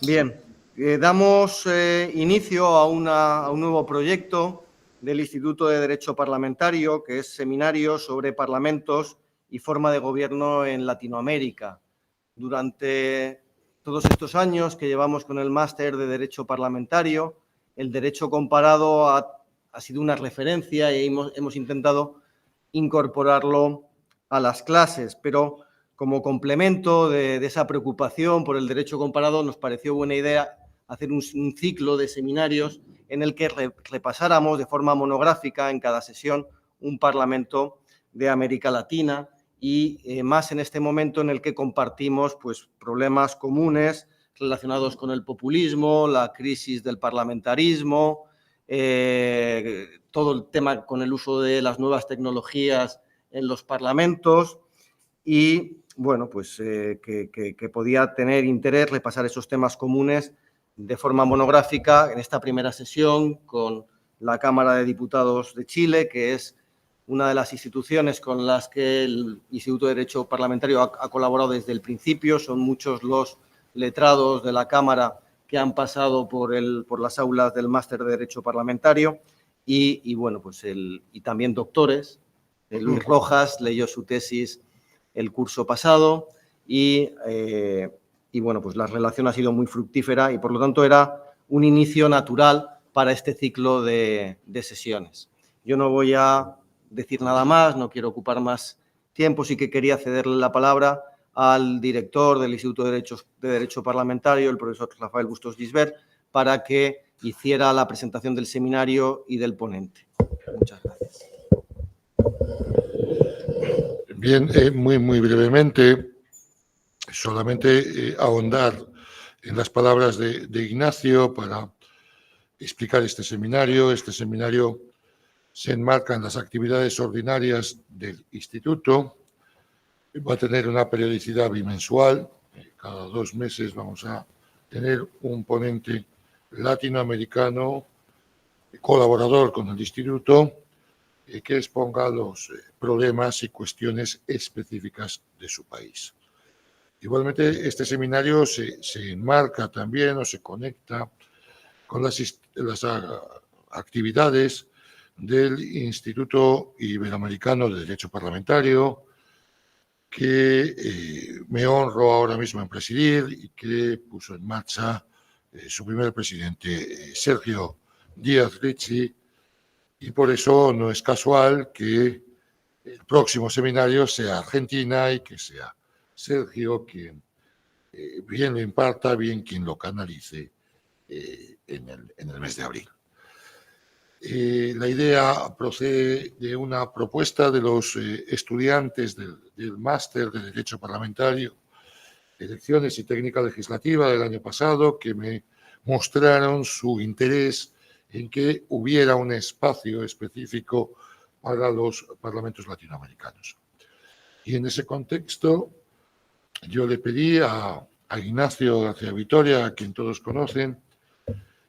Bien, damos inicio a un nuevo proyecto del Instituto de Derecho Parlamentario, que es seminario sobre parlamentos y forma de gobierno en Latinoamérica. Durante todos estos años que llevamos con el máster de Derecho Parlamentario, el derecho comparado ha sido una referencia y hemos intentado incorporarlo a las clases, pero como complemento de esa preocupación por el derecho comparado, nos pareció buena idea hacer un ciclo de seminarios en el que repasáramos de forma monográfica en cada sesión un parlamento de América Latina y más en este momento en el que compartimos pues, problemas comunes relacionados con el populismo, la crisis del parlamentarismo, todo el tema con el uso de las nuevas tecnologías en los parlamentos y, bueno, pues que podía tener interés repasar esos temas comunes de forma monográfica en esta primera sesión con la Cámara de Diputados de Chile, que es una de las instituciones con las que el Instituto de Derecho Parlamentario ha colaborado desde el principio. Son muchos los letrados de la Cámara que han pasado por las aulas del máster de Derecho Parlamentario y bueno, pues y también doctores. Luis Rojas leyó su tesis el curso pasado y bueno, pues la relación ha sido muy fructífera y por lo tanto era un inicio natural para este ciclo de sesiones. Yo no voy a decir nada más, no quiero ocupar más tiempo, sí que quería cederle la palabra al director del Instituto de Derecho Parlamentario, el profesor Rafael Bustos Gisbert, para que hiciera la presentación del seminario y del ponente. Muchas gracias. Bien, muy brevemente, solamente ahondar en las palabras de Ignacio para explicar este seminario. Este seminario se enmarca en las actividades ordinarias del Instituto. Va a tener una periodicidad bimensual. Cada 2 meses vamos a tener un ponente latinoamericano, colaborador con el Instituto, que exponga los problemas y cuestiones específicas de su país. Igualmente, este seminario se enmarca también o se conecta con las actividades del Instituto Iberoamericano de Derecho Parlamentario, que me honro ahora mismo en presidir y que puso en marcha su primer presidente, Sergio Díaz Ricci, y por eso no es casual que el próximo seminario sea Argentina y que sea Sergio quien bien lo imparta, bien quien lo canalice en el mes de abril. La idea procede de una propuesta de los estudiantes del máster de Derecho Parlamentario, Elecciones y Técnica Legislativa del año pasado, que me mostraron su interés en que hubiera un espacio específico para los parlamentos latinoamericanos. Y en ese contexto, yo le pedí a Ignacio García Vitoria, a quien todos conocen,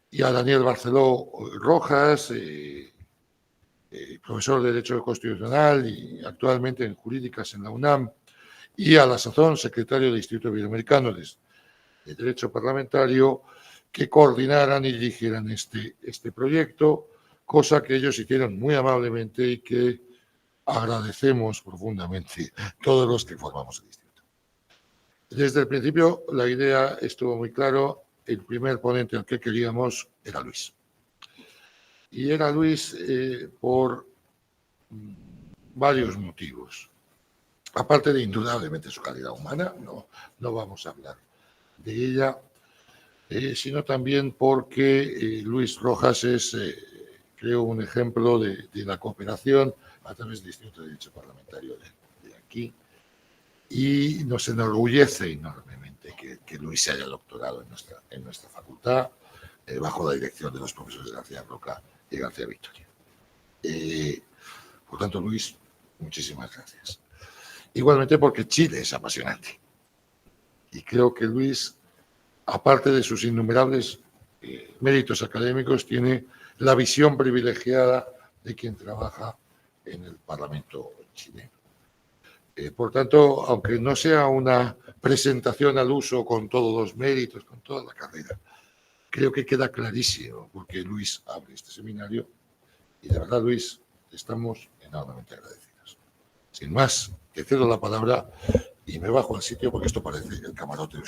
y a Daniel Barceló Rojas, profesor de Derecho Constitucional y actualmente en Jurídicas en la UNAM, y a la sazón secretario del Instituto Iberoamericano de Derecho Parlamentario, que coordinaran y dirigieran este proyecto, cosa que ellos hicieron muy amablemente y que agradecemos profundamente todos los que formamos el Instituto. Desde el principio la idea estuvo muy claro, el primer ponente al que queríamos era Luis. Y era Luis por varios motivos. Aparte de indudablemente su calidad humana, no vamos a hablar de ella, sino también porque Luis Rojas es, creo, un ejemplo de la cooperación a través del Instituto de Derecho Parlamentario de aquí, y nos enorgullece enormemente que Luis se haya doctorado en nuestra facultad, bajo la dirección de los profesores García Roca y García Victoria. Por tanto, Luis, muchísimas gracias. Igualmente porque Chile es apasionante. Y creo que Luis, aparte de sus innumerables méritos académicos, tiene la visión privilegiada de quien trabaja en el Parlamento chileno. Por tanto, aunque no sea una presentación al uso con todos los méritos, con toda la carrera, creo que queda clarísimo porque Luis abre este seminario y de verdad, Luis, estamos enormemente agradecidos. Sin más, te cedo la palabra y me bajo al sitio porque esto parece el camarote de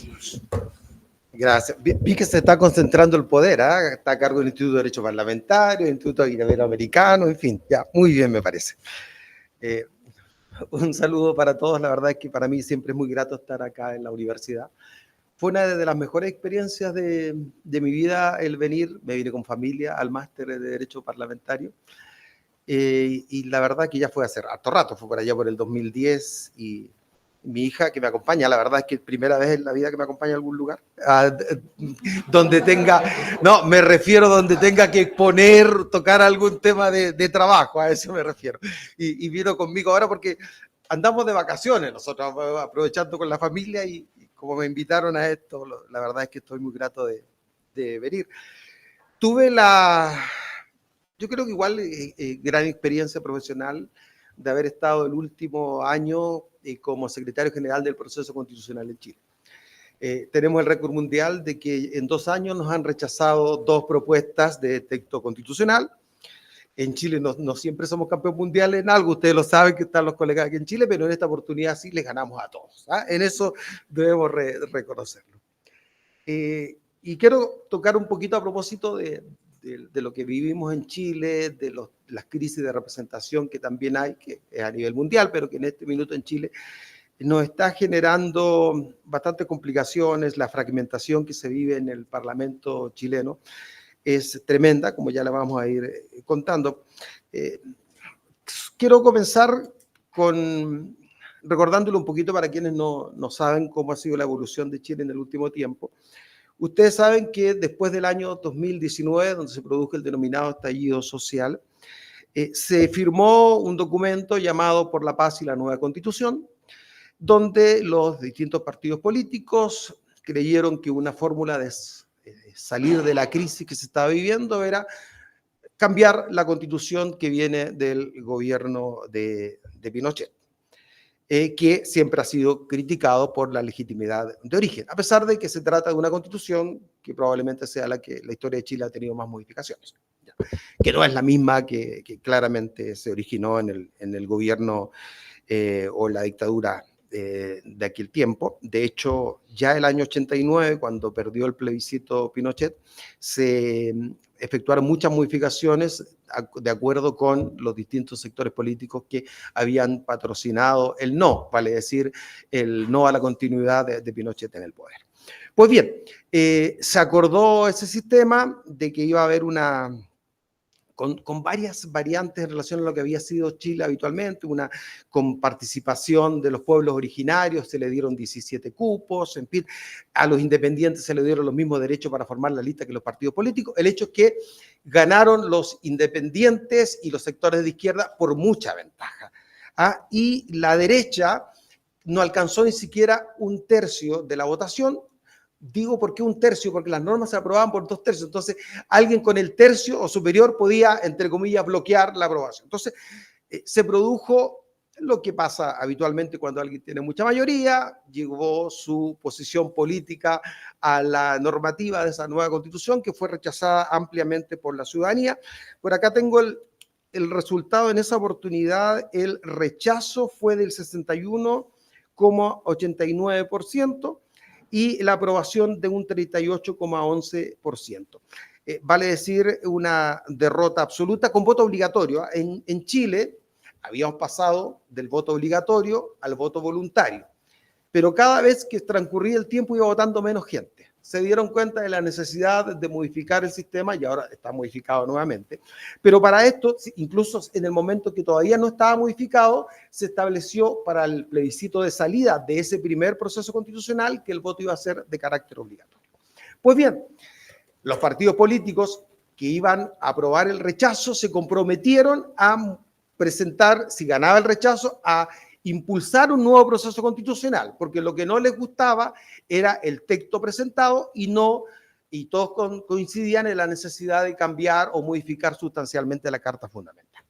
Luis. Gracias. Vi que se está concentrando el poder, ¿eh? Está a cargo del Instituto de Derecho Parlamentario, el Instituto Iberoamericano, en fin, ya, muy bien me parece. Un saludo para todos, la verdad es que para mí siempre es muy grato estar acá en la universidad. Fue una de las mejores experiencias de mi vida el venir, me vine con familia al máster de Derecho Parlamentario, y la verdad que ya fue hace harto rato, fue por allá por el 2010, y mi hija que me acompaña, la verdad es que es primera vez en la vida que me acompaña a algún lugar, donde tenga, no, me refiero donde tenga que exponer, tocar algún tema de trabajo, a eso me refiero. Y vino conmigo ahora porque andamos de vacaciones, nosotros aprovechando con la familia y como me invitaron a esto, la verdad es que estoy muy grato de venir. Tuve yo creo que igual gran experiencia profesional de haber estado el último año como secretario general del proceso constitucional en Chile. Tenemos el récord mundial de que en 2 años nos han rechazado 2 propuestas de texto constitucional. En Chile no siempre somos campeón mundial en algo, ustedes lo saben que están los colegas aquí en Chile, pero en esta oportunidad sí les ganamos a todos. En eso debemos reconocerlo. Y quiero tocar un poquito a propósito de lo que vivimos en Chile, de las crisis de representación que también hay, que es a nivel mundial, pero que en este minuto en Chile nos está generando bastantes complicaciones. La fragmentación que se vive en el Parlamento chileno es tremenda, como ya la vamos a ir contando. Quiero comenzar recordándolo un poquito para quienes no saben cómo ha sido la evolución de Chile en el último tiempo. Ustedes saben que después del año 2019, donde se produjo el denominado estallido social, se firmó un documento llamado Por la Paz y la Nueva Constitución, donde los distintos partidos políticos creyeron que una fórmula de salir de la crisis que se estaba viviendo era cambiar la constitución que viene del gobierno de Pinochet, que siempre ha sido criticado por la legitimidad de origen, a pesar de que se trata de una constitución que probablemente sea la que la historia de Chile ha tenido más modificaciones, que no es la misma que claramente se originó en el gobierno o la dictadura de aquel tiempo. De hecho, ya el año 89, cuando perdió el plebiscito Pinochet, se efectuaron muchas modificaciones de acuerdo con los distintos sectores políticos que habían patrocinado el no, vale decir, el no a la continuidad de Pinochet en el poder. Pues bien, se acordó ese sistema de que iba a haber con varias variantes en relación a lo que había sido Chile habitualmente, con participación de los pueblos originarios, se le dieron 17 cupos, en fin, a los independientes se le dieron los mismos derechos para formar la lista que los partidos políticos. El hecho es que ganaron los independientes y los sectores de izquierda por mucha ventaja. Y la derecha no alcanzó ni siquiera 1/3 de la votación. Digo, ¿por qué 1/3? Porque las normas se aprobaban por 2/3. Entonces, alguien con el tercio o superior podía, entre comillas, bloquear la aprobación. Entonces, se produjo lo que pasa habitualmente cuando alguien tiene mucha mayoría, llegó su posición política a la normativa de esa nueva constitución que fue rechazada ampliamente por la ciudadanía. Por acá tengo el resultado en esa oportunidad. El rechazo fue del 61,89%. Y la aprobación de un 38,11%. Vale decir, una derrota absoluta con voto obligatorio. En Chile habíamos pasado del voto obligatorio al voto voluntario, pero cada vez que transcurría el tiempo iba votando menos gente. Se dieron cuenta de la necesidad de modificar el sistema y ahora está modificado nuevamente. Pero para esto, incluso en el momento que todavía no estaba modificado, se estableció para el plebiscito de salida de ese primer proceso constitucional que el voto iba a ser de carácter obligatorio. Pues bien, los partidos políticos que iban a aprobar el rechazo se comprometieron a presentar, si ganaba el rechazo, a impulsar un nuevo proceso constitucional, porque lo que no les gustaba era el texto presentado y todos coincidían en la necesidad de cambiar o modificar sustancialmente la Carta Fundamental.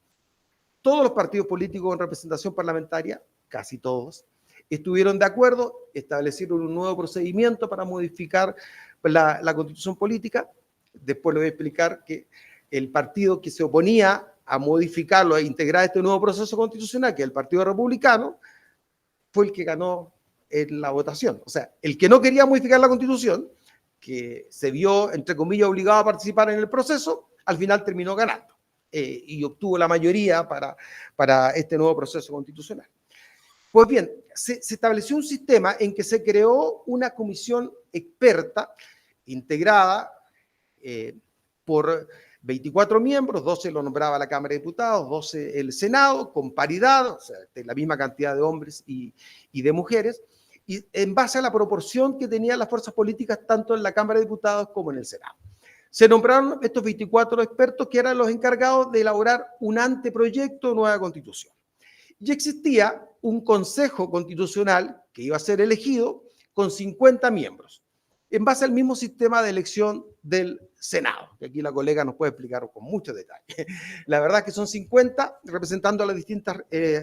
Todos los partidos políticos en representación parlamentaria casi todos, estuvieron de acuerdo, establecieron un nuevo procedimiento para modificar la Constitución política. Después le voy a explicar que el partido que se oponía a modificarlo e integrar este nuevo proceso constitucional, que es el Partido Republicano, fue el que ganó en la votación. O sea, el que no quería modificar la Constitución, que se vio, entre comillas, obligado a participar en el proceso, al final terminó ganando y obtuvo la mayoría para este nuevo proceso constitucional. Pues bien, se estableció un sistema en que se creó una comisión experta integrada por 24 miembros, 12 lo nombraba la Cámara de Diputados, 12 el Senado, con paridad, o sea, de la misma cantidad de hombres y de mujeres, y en base a la proporción que tenían las fuerzas políticas tanto en la Cámara de Diputados como en el Senado. Se nombraron estos 24 expertos que eran los encargados de elaborar un anteproyecto de nueva Constitución. Y existía un Consejo Constitucional que iba a ser elegido con 50 miembros, en base al mismo sistema de elección del Senado, que aquí la colega nos puede explicar con mucho detalle. La verdad es que son 50 representando a las distintas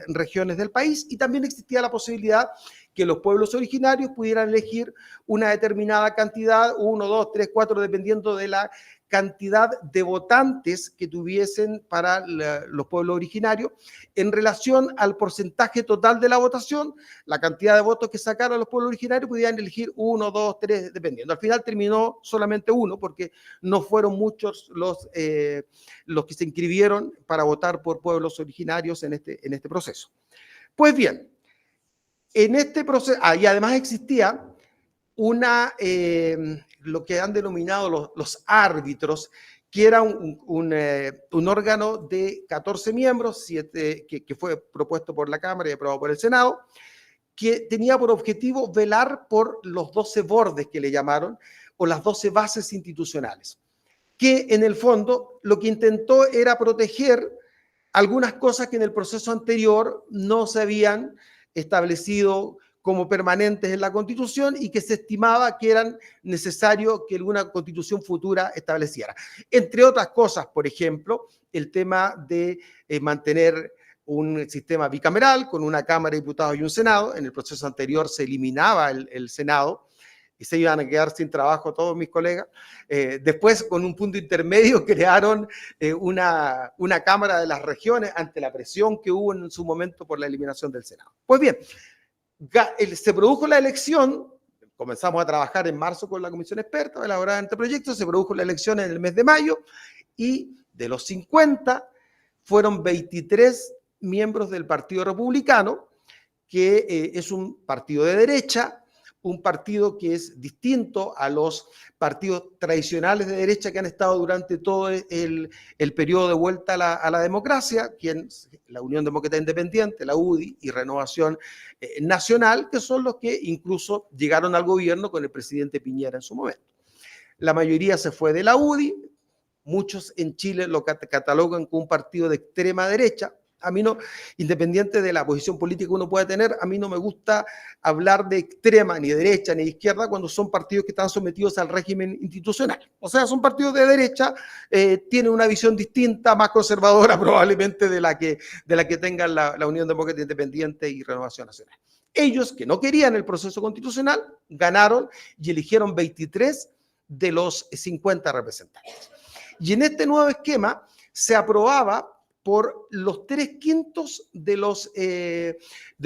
regiones del país, y también existía la posibilidad que los pueblos originarios pudieran elegir una determinada cantidad, 1, 2, 3, 4, dependiendo de la cantidad de votantes que tuviesen para los pueblos originarios en relación al porcentaje total de la votación, la cantidad de votos que sacaron los pueblos originarios, pudieran elegir 1, 2, 3, dependiendo. Al final terminó solamente uno, porque no fueron muchos los que se inscribieron para votar por pueblos originarios en este proceso. Pues bien, en este proceso, y además existía lo que han denominado los árbitros, que era un órgano de 14 miembros, 7, que fue propuesto por la Cámara y aprobado por el Senado, que tenía por objetivo velar por los 12 bordes que le llamaron, o las 12 bases institucionales, que en el fondo lo que intentó era proteger algunas cosas que en el proceso anterior no se habían establecido como permanentes en la Constitución y que se estimaba que eran necesarios que alguna Constitución futura estableciera. Entre otras cosas, por ejemplo, el tema de mantener un sistema bicameral con una Cámara de Diputados y un Senado. En el proceso anterior se eliminaba el Senado y se iban a quedar sin trabajo todos mis colegas. Después, con un punto intermedio, crearon una Cámara de las Regiones ante la presión que hubo en su momento por la eliminación del Senado. Pues bien, se produjo la elección, comenzamos a trabajar en marzo con la comisión experta, elaborar anteproyectos, se produjo la elección en el mes de mayo, y de los 50 fueron 23 miembros del Partido Republicano, que es un partido de derecha, un partido que es distinto a los partidos tradicionales de derecha que han estado durante todo el periodo de vuelta a la democracia, la Unión Demócrata Independiente, la UDI y Renovación Nacional, que son los que incluso llegaron al gobierno con el presidente Piñera en su momento. La mayoría se fue de la UDI, muchos en Chile lo catalogan como un partido de extrema derecha. A mí no, independiente de la posición política que uno pueda tener, a mí no me gusta hablar de extrema, ni de derecha, ni de izquierda, cuando son partidos que están sometidos al régimen institucional. O sea, son partidos de derecha, tienen una visión distinta, más conservadora probablemente de la que tengan la Unión Demócrata Independiente y Renovación Nacional. Ellos, que no querían el proceso constitucional, ganaron y eligieron 23 de los 50 representantes. Y en este nuevo esquema se aprobaba por los 3/5 de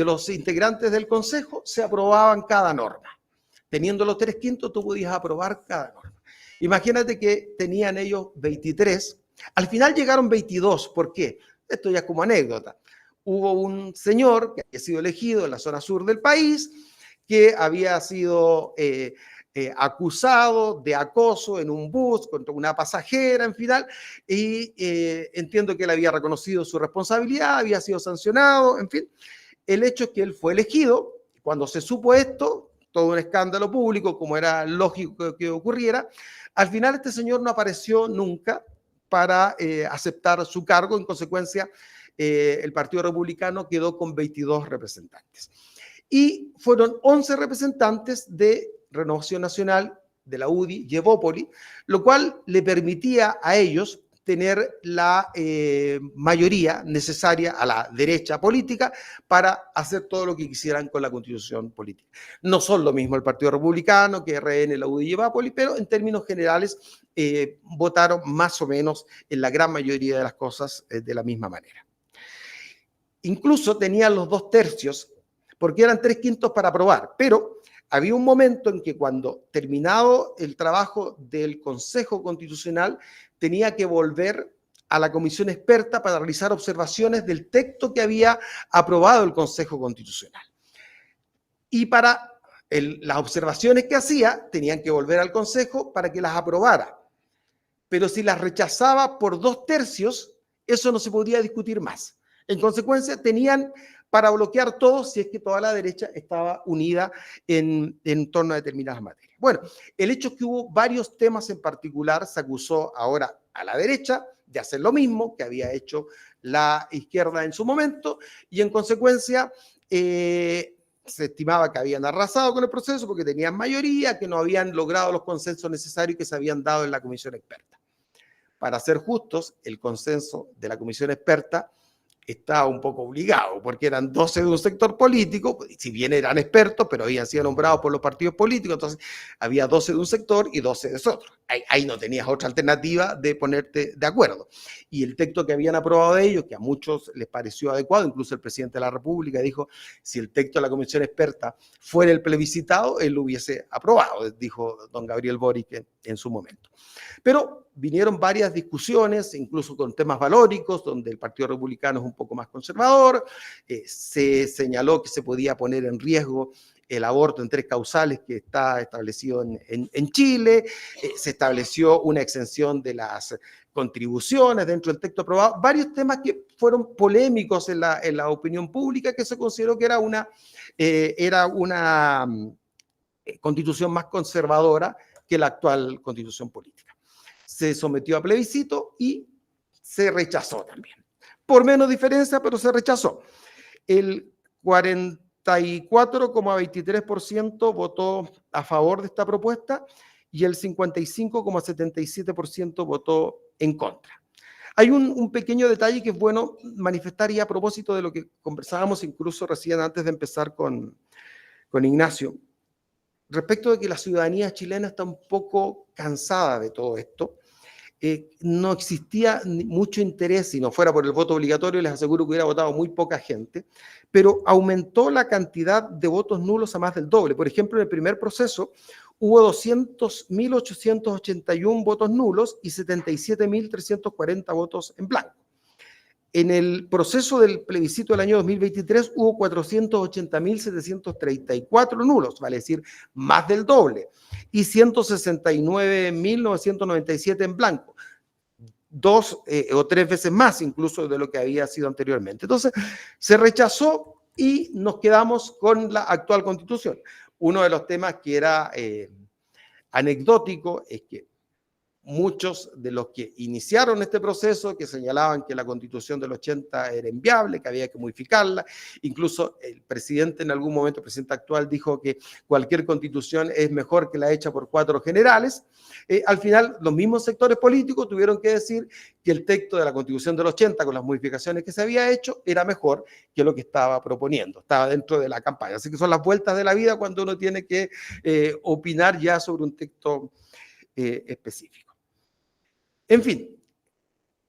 los integrantes del Consejo, se aprobaban cada norma. Teniendo los 3/5, tú podías aprobar cada norma. Imagínate que tenían ellos 23, al final llegaron 22. ¿Por qué? Esto ya es como anécdota. Hubo un señor que había sido elegido en la zona sur del país, que había sido acusado de acoso en un bus contra una pasajera, en final, y entiendo que él había reconocido su responsabilidad, había sido sancionado, en fin. El hecho es que él fue elegido. Cuando se supo esto, todo un escándalo público, como era lógico que ocurriera, al final este señor no apareció nunca para aceptar su cargo. En consecuencia, el Partido Republicano quedó con 22 representantes. Y fueron 11 representantes de Renovación Nacional, de la UDI y Evópoli, lo cual le permitía a ellos tener la mayoría necesaria a la derecha política para hacer todo lo que quisieran con la constitución política. No son lo mismo el Partido Republicano que RN, la UDI y Evapoli, pero en términos generales votaron más o menos en la gran mayoría de las cosas de la misma manera. Incluso tenían los 2/3, porque eran 3/5 para aprobar, pero había un momento en que cuando terminado el trabajo del Consejo Constitucional, tenía que volver a la comisión experta para realizar observaciones del texto que había aprobado el Consejo Constitucional. Y para las observaciones que hacía, tenían que volver al Consejo para que las aprobara. Pero si las rechazaba por 2/3, eso no se podía discutir más. En consecuencia, tenían para bloquear todo si es que toda la derecha estaba unida en torno a determinadas materias. Bueno, el hecho es que hubo varios temas en particular, se acusó ahora a la derecha de hacer lo mismo que había hecho la izquierda en su momento, y en consecuencia se estimaba que habían arrasado con el proceso porque tenían mayoría, que no habían logrado los consensos necesarios que se habían dado en la comisión experta. Para ser justos, el consenso de la comisión experta estaba un poco obligado, porque eran 12 de un sector político, si bien eran expertos, pero habían sido nombrados por los partidos políticos, entonces había 12 de un sector y 12 de otro. Ahí no tenías otra alternativa de ponerte de acuerdo. Y el texto que habían aprobado de ellos, que a muchos les pareció adecuado, incluso el presidente de la República dijo, si el texto de la comisión experta fuera el plebiscitado, él lo hubiese aprobado, dijo don Gabriel Boric en su momento. Pero vinieron varias discusiones, incluso con temas valóricos, donde el Partido Republicano es un poco más conservador. Se señaló que se podía poner en riesgo el aborto en 3 causales que está establecido en Chile. Se estableció una exención de las contribuciones dentro del texto aprobado. Varios temas que fueron polémicos en la opinión pública, que se consideró que era una constitución más conservadora que la actual constitución política. Se sometió a plebiscito y se rechazó también. Por menos diferencia, pero se rechazó. El 44,23% votó a favor de esta propuesta y el 55,77% votó en contra. Hay un pequeño detalle que es bueno manifestar, y a propósito de lo que conversábamos incluso recién antes de empezar con Ignacio, respecto de que la ciudadanía chilena está un poco cansada de todo esto. No existía mucho interés, si no fuera por el voto obligatorio, les aseguro que hubiera votado muy poca gente, pero aumentó la cantidad de votos nulos a más del doble. Por ejemplo, en el primer proceso hubo 200.881 votos nulos y 77.340 votos en blanco. En el proceso del plebiscito del año 2023 hubo 480.734 nulos, vale decir, más del doble, y 169.997 en blanco, 2 o 3 veces más incluso de lo que había sido anteriormente. Entonces, se rechazó y nos quedamos con la actual Constitución. Uno de los temas que era anecdótico es que muchos de los que iniciaron este proceso, que señalaban que la Constitución del 80 era inviable, que había que modificarla, incluso el presidente en algún momento, el presidente actual, dijo que cualquier Constitución es mejor que la hecha por 4 generales. Al final, los mismos sectores políticos tuvieron que decir que el texto de la Constitución del 80, con las modificaciones que se había hecho, era mejor que lo que estaba proponiendo, estaba dentro de la campaña. Así que son las vueltas de la vida cuando uno tiene que opinar ya sobre un texto específico. En fin,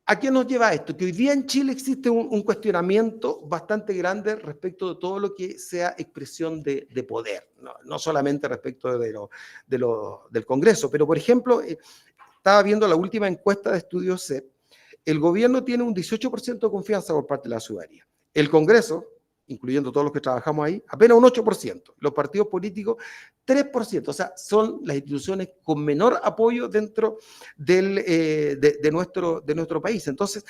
¿a qué nos lleva esto? Que hoy día en Chile existe un cuestionamiento bastante grande respecto de todo lo que sea expresión de poder, no solamente respecto del Congreso, pero por ejemplo, estaba viendo la última encuesta de Estudios CEP, el gobierno tiene un 18% de confianza por parte de la ciudadanía. El Congreso, incluyendo todos los que trabajamos ahí, apenas un 8%. Los partidos políticos, 3%. O sea, son las instituciones con menor apoyo dentro de nuestro país. Entonces,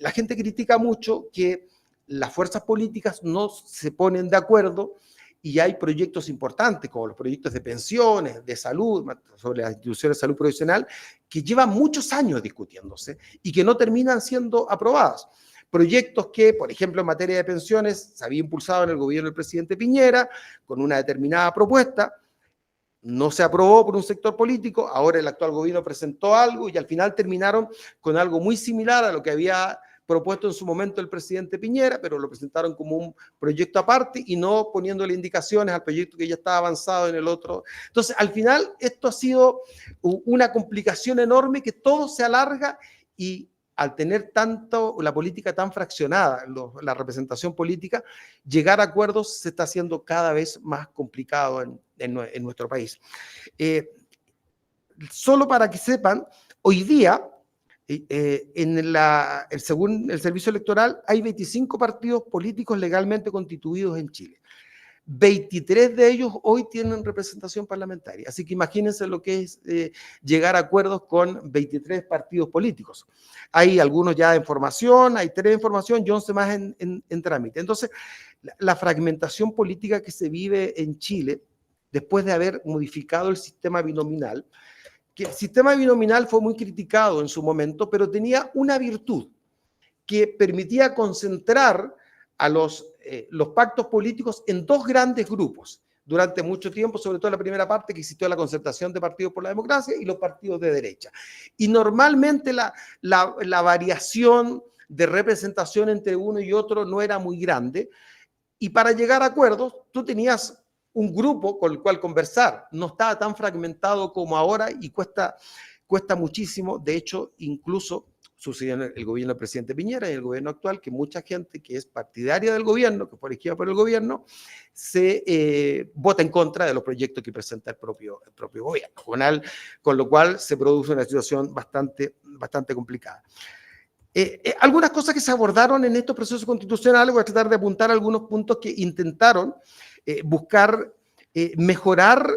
la gente critica mucho que las fuerzas políticas no se ponen de acuerdo y hay proyectos importantes, como los proyectos de pensiones, de salud, sobre las instituciones de salud profesional, que llevan muchos años discutiéndose y que no terminan siendo aprobadas. Proyectos que, por ejemplo, en materia de pensiones, se había impulsado en el gobierno del presidente Piñera, con una determinada propuesta, no se aprobó por un sector político, ahora el actual gobierno presentó algo y al final terminaron con algo muy similar a lo que había propuesto en su momento el presidente Piñera, pero lo presentaron como un proyecto aparte y no poniéndole indicaciones al proyecto que ya estaba avanzado en el otro. Entonces, al final, esto ha sido una complicación enorme que todo se alarga y al tener tanto la política tan fraccionada, la representación política, llegar a acuerdos se está haciendo cada vez más complicado en nuestro país. Solo para que sepan, hoy día, según el Servicio Electoral, hay 25 partidos políticos legalmente constituidos en Chile. 23 de ellos hoy tienen representación parlamentaria. Así que imagínense lo que es llegar a acuerdos con 23 partidos políticos. Hay algunos ya en formación, hay 3 en formación y 11 más en trámite. Entonces, la fragmentación política que se vive en Chile, después de haber modificado el sistema binominal, que el sistema binominal fue muy criticado en su momento, pero tenía una virtud que permitía concentrar a los pactos políticos en 2 grandes grupos durante mucho tiempo, sobre todo la primera parte que existió la concertación de Partidos por la Democracia y los partidos de derecha. Y normalmente la variación de representación entre uno y otro no era muy grande, y para llegar a acuerdos tú tenías un grupo con el cual conversar, no estaba tan fragmentado como ahora y cuesta muchísimo. De hecho, incluso sucedió en el gobierno del presidente Piñera y el gobierno actual, que mucha gente que es partidaria del gobierno, que fue elegida por el gobierno, se vota en contra de los proyectos que presenta el propio gobierno, con lo cual se produce una situación bastante complicada. Algunas cosas que se abordaron en estos procesos constitucionales, voy a tratar de apuntar algunos puntos que intentaron buscar mejorar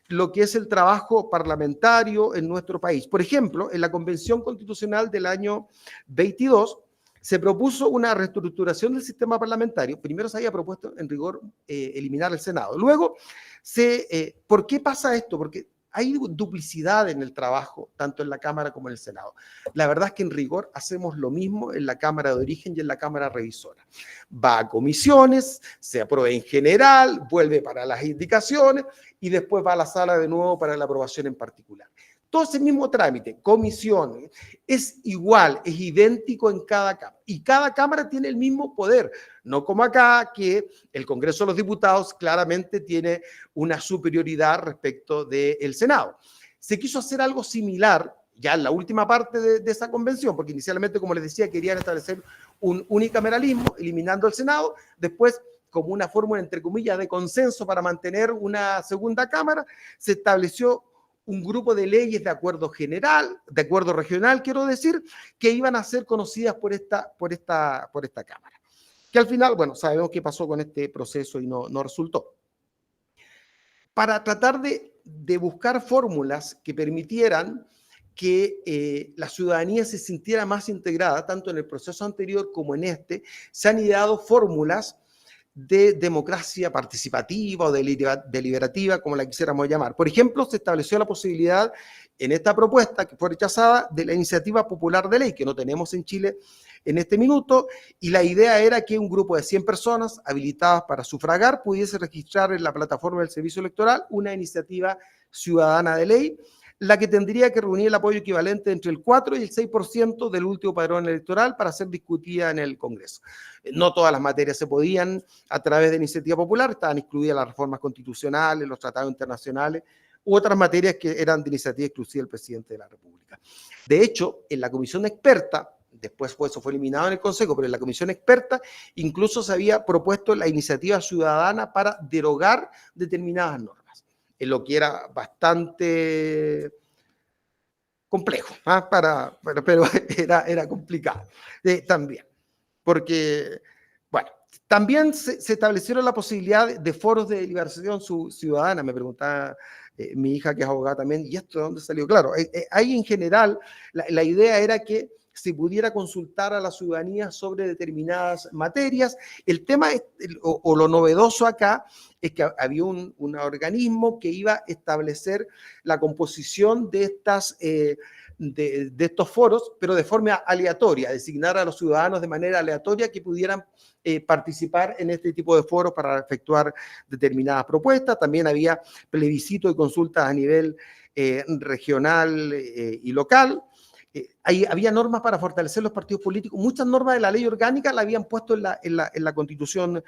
lo que es el trabajo parlamentario en nuestro país. Por ejemplo, en la Convención Constitucional del año 22 se propuso una reestructuración del sistema parlamentario. Primero se había propuesto, en rigor, eliminar el Senado. Luego, ¿por qué pasa esto? Porque hay duplicidad en el trabajo, tanto en la Cámara como en el Senado. La verdad es que en rigor hacemos lo mismo en la Cámara de Origen y en la Cámara Revisora. Va a comisiones, se aprueba en general, vuelve para las indicaciones y después va a la sala de nuevo para la aprobación en particular. Todo ese mismo trámite, comisiones, es igual, es idéntico en cada Cámara. Y cada Cámara tiene el mismo poder, no como acá, que el Congreso de los Diputados claramente tiene una superioridad respecto del Senado. Se quiso hacer algo similar ya en la última parte de esa convención, porque inicialmente, como les decía, querían establecer un unicameralismo, eliminando el Senado, después, como una fórmula, entre comillas, de consenso para mantener una segunda Cámara, se estableció un grupo de leyes de acuerdo general, de acuerdo regional, quiero decir, que iban a ser conocidas por esta Cámara. Que al final, bueno, sabemos qué pasó con este proceso y no resultó. Para tratar de buscar fórmulas que permitieran que la ciudadanía se sintiera más integrada, tanto en el proceso anterior como en este, se han ideado fórmulas de democracia participativa o deliberativa, como la quisiéramos llamar. Por ejemplo, se estableció la posibilidad en esta propuesta, que fue rechazada, de la iniciativa popular de ley, que no tenemos en Chile en este minuto, y la idea era que un grupo de 100 personas habilitadas para sufragar pudiese registrar en la plataforma del Servicio Electoral una iniciativa ciudadana de ley, la que tendría que reunir el apoyo equivalente entre el 4 y el 6% del último padrón electoral para ser discutida en el Congreso. No todas las materias se podían a través de iniciativa popular, estaban incluidas las reformas constitucionales, los tratados internacionales, u otras materias que eran de iniciativa exclusiva del presidente de la República. De hecho, en la comisión experta, después eso fue eliminado en el Consejo, pero en la comisión experta incluso se había propuesto la iniciativa ciudadana para derogar determinadas normas, en lo que era bastante complejo, pero era complicado también, porque, bueno, también se establecieron la posibilidad de foros de deliberación ciudadana. Me preguntaba mi hija, que es abogada también, ¿y esto de dónde salió? Claro, ahí en general la idea era que se pudiera consultar a la ciudadanía sobre determinadas materias. El tema, o lo novedoso acá, es que había un organismo que iba a establecer la composición de estas de estos foros, pero de forma aleatoria, designar a los ciudadanos de manera aleatoria que pudieran participar en este tipo de foros para efectuar determinadas propuestas. También había plebiscito y consultas a nivel regional y local. Había normas para fortalecer los partidos políticos. Muchas normas de la ley orgánica la habían puesto en la constitución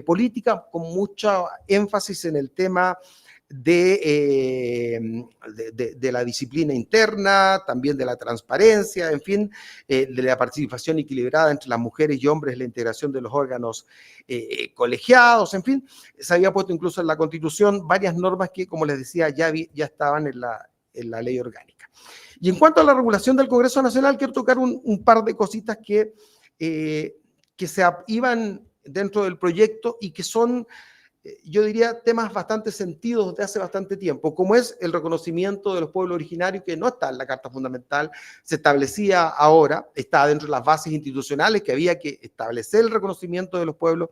política, con mucho énfasis en el tema de la disciplina interna, también de la transparencia, en fin, de la participación equilibrada entre las mujeres y hombres, la integración de los órganos colegiados, en fin, se había puesto incluso en la Constitución varias normas que, como les decía, ya estaban en la ley orgánica. Y en cuanto a la regulación del Congreso Nacional, quiero tocar un par de cositas que se iban dentro del proyecto y que son, yo diría, temas bastante sentidos desde hace bastante tiempo, como es el reconocimiento de los pueblos originarios, que no está en la Carta Fundamental, se establecía ahora, está dentro de las bases institucionales, que había que establecer el reconocimiento de los pueblos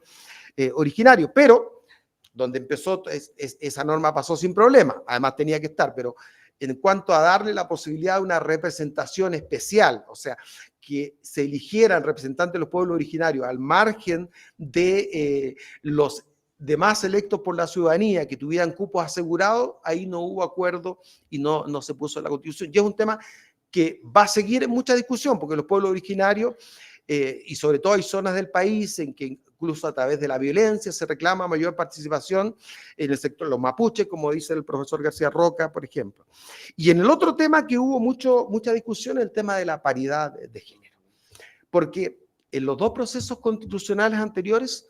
originarios, pero donde empezó esa norma pasó sin problema, además tenía que estar, pero en cuanto a darle la posibilidad de una representación especial, o sea, que se eligieran representantes de los pueblos originarios al margen de los demás electos por la ciudadanía que tuvieran cupos asegurados, ahí no hubo acuerdo y no se puso en la Constitución. Y es un tema que va a seguir en mucha discusión, porque los pueblos originarios, y sobre todo hay zonas del país en que incluso a través de la violencia se reclama mayor participación en el sector, los mapuches, como dice el profesor García Roca, por ejemplo. Y en el otro tema que hubo mucha discusión, el tema de la paridad de género, porque en los dos procesos constitucionales anteriores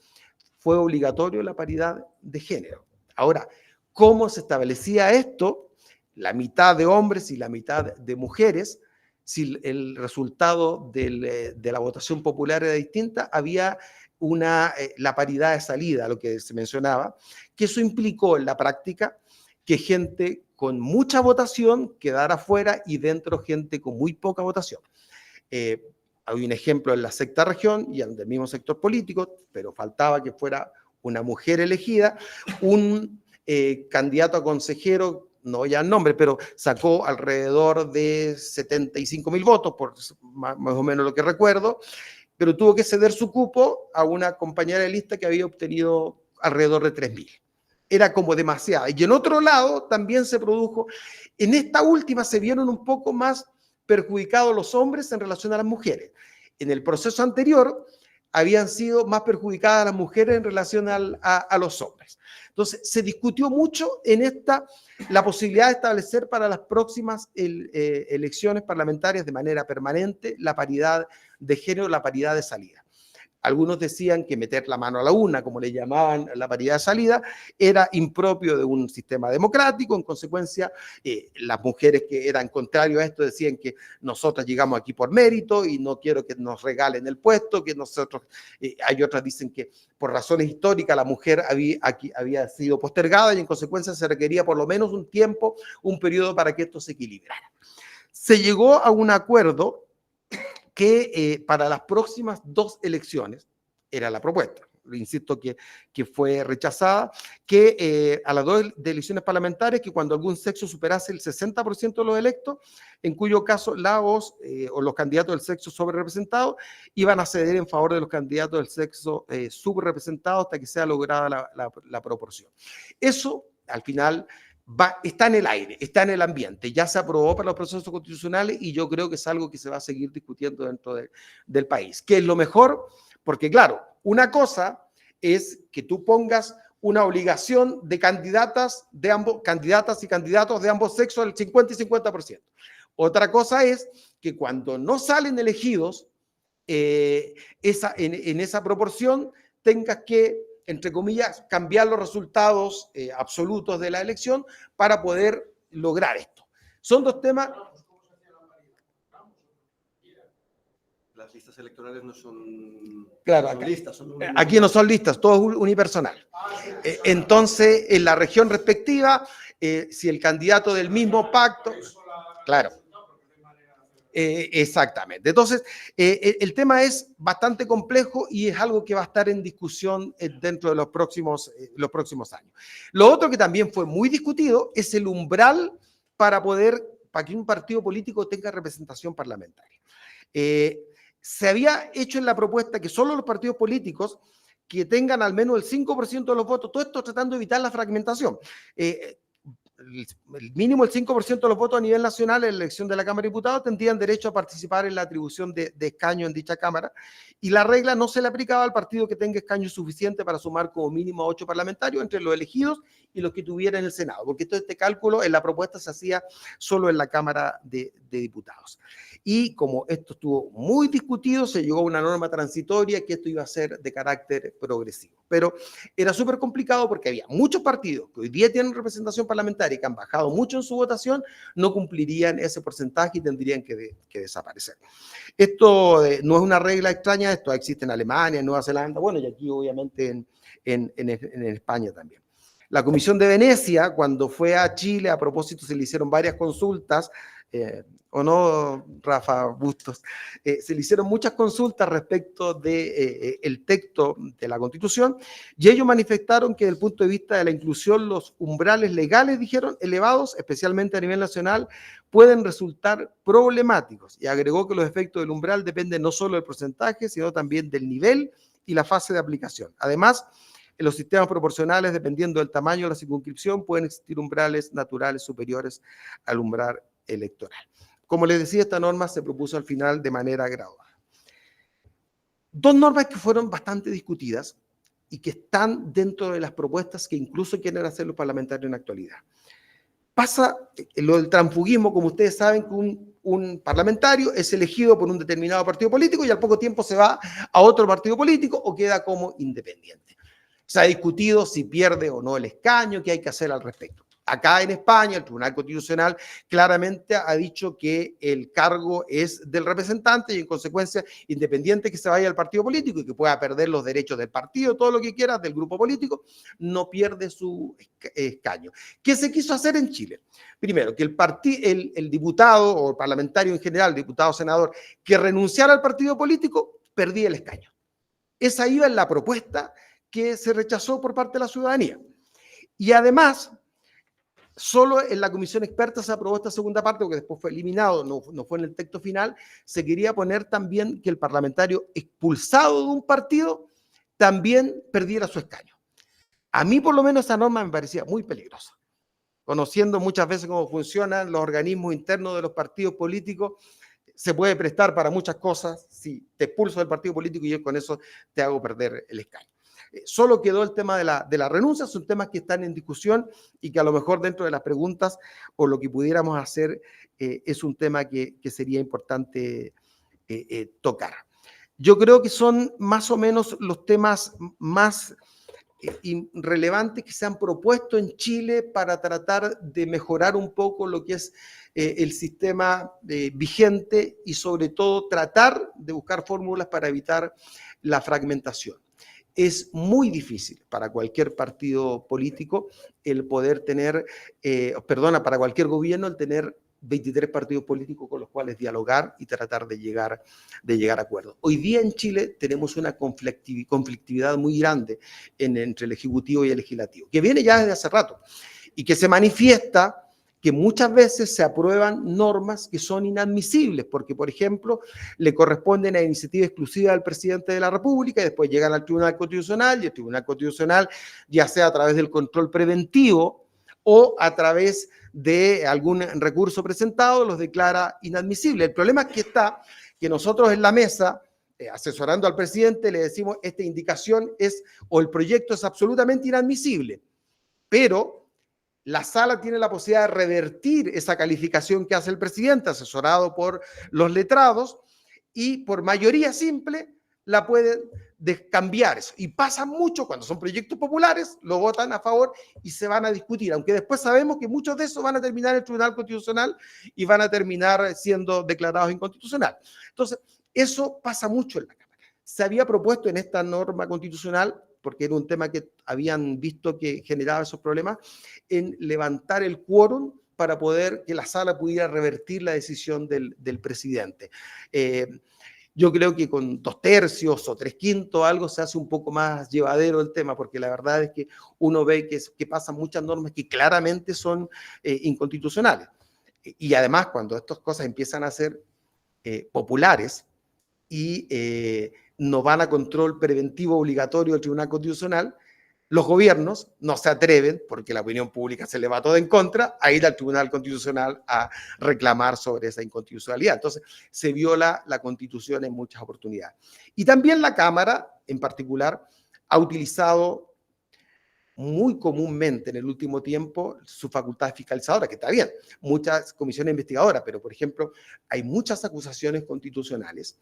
fue obligatorio la paridad de género. Ahora, ¿cómo se establecía esto? La mitad de hombres y la mitad de mujeres. Si el resultado de la votación popular era distinta, había la paridad de salida, lo que se mencionaba, que eso implicó en la práctica que gente con mucha votación quedara fuera y dentro gente con muy poca votación. Hay un ejemplo en la sexta región y en el mismo sector político, pero faltaba que fuera una mujer elegida, un candidato a consejero, no voy a dar nombre, pero sacó alrededor de 75.000 votos, por más o menos lo que recuerdo, pero tuvo que ceder su cupo a una compañera de lista que había obtenido alrededor de 3.000. Era como demasiado. Y en otro lado también se produjo, en esta última se vieron un poco más perjudicados los hombres en relación a las mujeres. En el proceso anterior habían sido más perjudicadas las mujeres en relación a los hombres. Entonces, se discutió mucho en la posibilidad de establecer para las próximas elecciones parlamentarias de manera permanente la paridad de género, la paridad de salida. Algunos decían que meter la mano a la urna, como le llamaban la paridad de salida, era impropio de un sistema democrático. En consecuencia, las mujeres que eran contrarios a esto decían que nosotras llegamos aquí por mérito y no quiero que nos regalen el puesto, que nosotros, hay otras dicen que por razones históricas la mujer había sido postergada y en consecuencia se requería por lo menos un tiempo, un periodo para que esto se equilibrara. Se llegó a un acuerdo que para las próximas 2 elecciones, era la propuesta, insisto que fue rechazada, que a las 2 elecciones parlamentarias, que cuando algún sexo superase el 60% de los electos, en cuyo caso la voz o los candidatos del sexo subrepresentado iban a ceder en favor de los candidatos del sexo subrepresentado hasta que sea lograda la proporción. Eso, al final, está en el aire, está en el ambiente, ya se aprobó para los procesos constitucionales y yo creo que es algo que se va a seguir discutiendo dentro del país. ¿Qué es lo mejor? Porque claro, una cosa es que tú pongas una obligación de candidatas y candidatos de ambos sexos al 50 y 50%. Otra cosa es que cuando no salen elegidos en esa proporción tengas que, entre comillas, cambiar los resultados absolutos de la elección para poder lograr esto. Son 2 temas. Las listas electorales no son, claro, no son listas. Aquí no son listas, todo es unipersonal. Entonces, en la región respectiva, si el candidato del mismo pacto. Claro. Exactamente. Entonces, el tema es bastante complejo y es algo que va a estar en discusión dentro de los próximos años. Lo otro que también fue muy discutido es el umbral para poder para que un partido político tenga representación parlamentaria. Se había hecho en la propuesta que solo los partidos políticos que tengan al menos el 5% de los votos, todo esto tratando de evitar la fragmentación. El mínimo el 5% de los votos a nivel nacional en la elección de la Cámara de Diputados tendrían derecho a participar en la atribución de escaños en dicha Cámara, y la regla no se le aplicaba al partido que tenga escaños suficientes para sumar como mínimo a 8 parlamentarios entre los elegidos y los que tuviera en el Senado, porque todo este cálculo en la propuesta se hacía solo en la Cámara de Diputados. Y como esto estuvo muy discutido, se llegó a una norma transitoria que esto iba a ser de carácter progresivo. Pero era súper complicado porque había muchos partidos que hoy día tienen representación parlamentaria y que han bajado mucho en su votación, no cumplirían ese porcentaje y tendrían que desaparecer. Esto no es una regla extraña, esto existe en Alemania, en Nueva Zelanda, bueno, y aquí obviamente en España también. La Comisión de Venecia, cuando fue a Chile, a propósito se le hicieron varias consultas, ¿o no, Rafa Bustos? Se le hicieron muchas consultas respecto de el texto de la Constitución, y ellos manifestaron que desde el punto de vista de la inclusión, los umbrales legales, dijeron, elevados, especialmente a nivel nacional, pueden resultar problemáticos, y agregó que los efectos del umbral dependen no solo del porcentaje, sino también del nivel y la fase de aplicación. Además, en los sistemas proporcionales, dependiendo del tamaño de la circunscripción, pueden existir umbrales naturales superiores al umbral electoral. Como les decía, esta norma se propuso al final de manera gradual. Dos normas que fueron bastante discutidas y que están dentro de las propuestas que incluso quieren hacer los parlamentarios en la actualidad. Pasa lo del transfugismo, como ustedes saben, que un parlamentario es elegido por un determinado partido político y al poco tiempo se va a otro partido político o queda como independiente. Se ha discutido si pierde o no el escaño, qué hay que hacer al respecto. Acá en España, el Tribunal Constitucional claramente ha dicho que el cargo es del representante y en consecuencia, independiente que se vaya al partido político y que pueda perder los derechos del partido, todo lo que quiera, del grupo político, no pierde su escaño. ¿Qué se quiso hacer en Chile? Primero, que el diputado o el parlamentario en general, diputado o senador, que renunciara al partido político, perdía el escaño. Esa iba en la propuesta que se rechazó por parte de la ciudadanía. Y además, solo en la comisión experta se aprobó esta segunda parte, porque después fue eliminado, no fue en el texto final. Se quería poner también que el parlamentario expulsado de un partido también perdiera su escaño. A mí, por lo menos, esa norma me parecía muy peligrosa. Conociendo muchas veces cómo funcionan los organismos internos de los partidos políticos, se puede prestar para muchas cosas. Si te expulso del partido político y yo con eso te hago perder el escaño. Solo quedó el tema de la renuncia, son temas que están en discusión y que a lo mejor dentro de las preguntas o lo que pudiéramos hacer es un tema que sería importante tocar. Yo creo que son más o menos los temas más relevantes que se han propuesto en Chile para tratar de mejorar un poco lo que es el sistema vigente y sobre todo tratar de buscar fórmulas para evitar la fragmentación. Es muy difícil para cualquier partido político el poder tener, para cualquier gobierno el tener 23 partidos políticos con los cuales dialogar y tratar de llegar a acuerdos. Hoy día en Chile tenemos una conflictividad muy grande entre el Ejecutivo y el Legislativo, que viene ya desde hace rato y que se manifiesta que muchas veces se aprueban normas que son inadmisibles, porque, por ejemplo, le corresponden a iniciativa exclusiva del presidente de la República y después llegan al Tribunal Constitucional y el Tribunal Constitucional, ya sea a través del control preventivo o a través de algún recurso presentado, los declara inadmisibles. El problema es que nosotros en la mesa, asesorando al presidente, le decimos esta indicación o el proyecto es absolutamente inadmisible, pero la sala tiene la posibilidad de revertir esa calificación que hace el presidente, asesorado por los letrados, y por mayoría simple la pueden cambiar eso. Y pasa mucho cuando son proyectos populares, lo votan a favor y se van a discutir, aunque después sabemos que muchos de esos van a terminar en el Tribunal Constitucional y van a terminar siendo declarados inconstitucionales. Entonces, eso pasa mucho en la Cámara. Se había propuesto en esta norma constitucional, porque era un tema que habían visto que generaba esos problemas, en levantar el quórum para poder que la sala pudiera revertir la decisión del presidente. Yo creo que con 2/3 o 3/5 algo se hace un poco más llevadero el tema, porque la verdad es que uno ve que pasan muchas normas que claramente son inconstitucionales. Y además, cuando estas cosas empiezan a ser populares y no van a control preventivo obligatorio del Tribunal Constitucional, los gobiernos no se atreven, porque la opinión pública se le va toda en contra, a ir al Tribunal Constitucional a reclamar sobre esa inconstitucionalidad. Entonces, se viola la Constitución en muchas oportunidades. Y también la Cámara, en particular, ha utilizado muy comúnmente en el último tiempo su facultad fiscalizadora, que está bien, muchas comisiones investigadoras, pero, por ejemplo, hay muchas acusaciones constitucionales.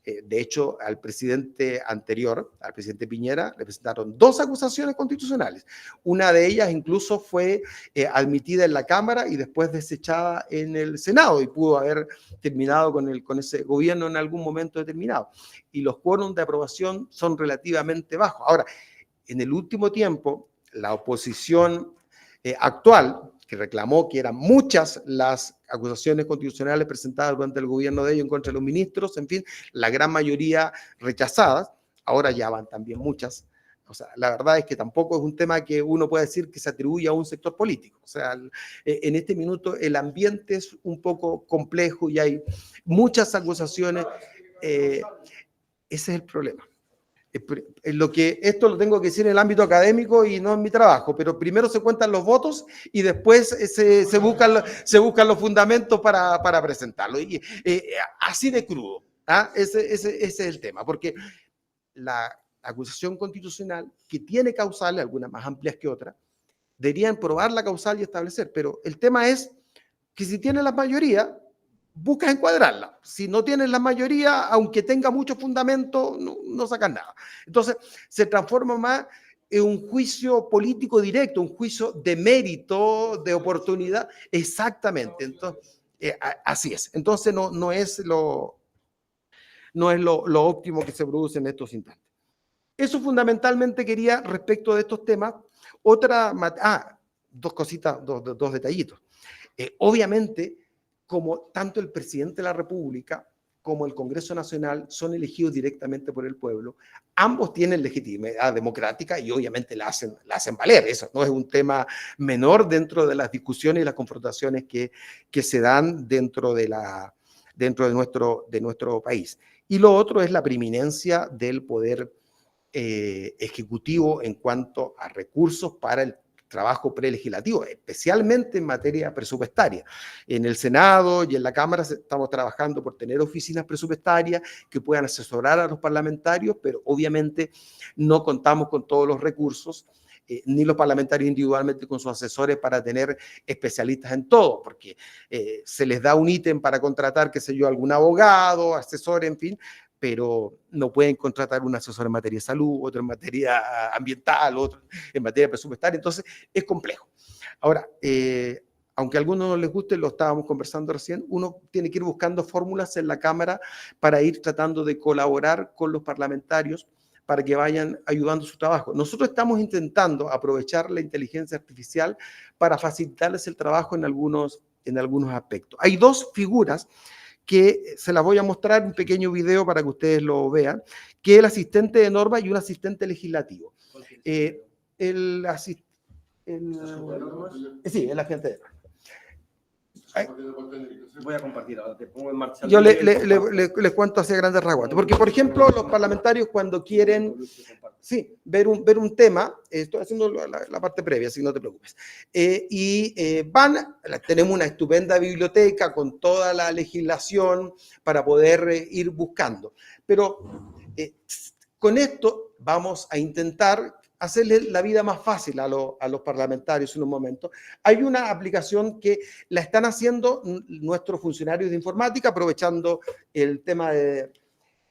De hecho, al presidente anterior, al presidente Piñera, le presentaron 2 acusaciones constitucionales. Una de ellas incluso fue admitida en la Cámara y después desechada en el Senado, y pudo haber terminado con ese gobierno en algún momento determinado. Y los quórums de aprobación son relativamente bajos. Ahora, en el último tiempo, la oposición actual, que reclamó que eran muchas las acusaciones constitucionales presentadas durante el gobierno de ellos en contra de los ministros, en fin, la gran mayoría rechazadas, ahora ya van también muchas. O sea, la verdad es que tampoco es un tema que uno pueda decir que se atribuye a un sector político. O sea, en este minuto el ambiente es un poco complejo y hay muchas acusaciones. Ese es el problema. Esto lo tengo que decir en el ámbito académico y no en mi trabajo, pero primero se cuentan los votos y después se buscan los fundamentos para presentarlo. Y, así de crudo. Ese es el tema, porque la acusación constitucional, que tiene causales, algunas más amplias que otras, deberían probar la causal y establecer, pero el tema es que si tiene la mayoría, buscas encuadrarla. Si no tienes la mayoría, aunque tenga mucho fundamento, no sacas nada. Entonces, se transforma más en un juicio político directo, un juicio de mérito, de oportunidad. Exactamente. Entonces, así es. Entonces, no es lo óptimo que se produce en estos instantes. Eso fundamentalmente quería respecto de estos temas. Dos cositas, dos detallitos. Obviamente, como tanto el presidente de la República como el Congreso Nacional son elegidos directamente por el pueblo, ambos tienen legitimidad democrática y obviamente la hacen valer. Eso no es un tema menor dentro de las discusiones y las confrontaciones que se dan dentro de nuestro país. Y lo otro es la preeminencia del poder ejecutivo en cuanto a recursos para el trabajo prelegislativo, especialmente en materia presupuestaria. En el Senado y en la Cámara estamos trabajando por tener oficinas presupuestarias que puedan asesorar a los parlamentarios, pero obviamente no contamos con todos los recursos, ni los parlamentarios individualmente con sus asesores para tener especialistas en todo, porque se les da un ítem para contratar, qué sé yo, algún abogado, asesor, en fin, pero no pueden contratar un asesor en materia de salud, otro en materia ambiental, otro en materia presupuestaria. Entonces, es complejo. Ahora, aunque a algunos no les guste, lo estábamos conversando recién, uno tiene que ir buscando fórmulas en la Cámara para ir tratando de colaborar con los parlamentarios para que vayan ayudando su trabajo. Nosotros estamos intentando aprovechar la inteligencia artificial para facilitarles el trabajo en algunos aspectos. Hay 2 figuras que se las voy a mostrar en un pequeño video para que ustedes lo vean, que es el asistente de norma y un asistente legislativo. El asistente de norma. Voy a compartir ahora, te pongo en marcha. Yo les cuento hacia grandes rasgos, porque, por ejemplo, los parlamentarios cuando quieren ver un tema, estoy haciendo la parte previa, así que no te preocupes, tenemos una estupenda biblioteca con toda la legislación para poder ir buscando, pero con esto vamos a intentar hacerle la vida más fácil a los parlamentarios en un momento. Hay una aplicación que la están haciendo nuestros funcionarios de informática, aprovechando el tema de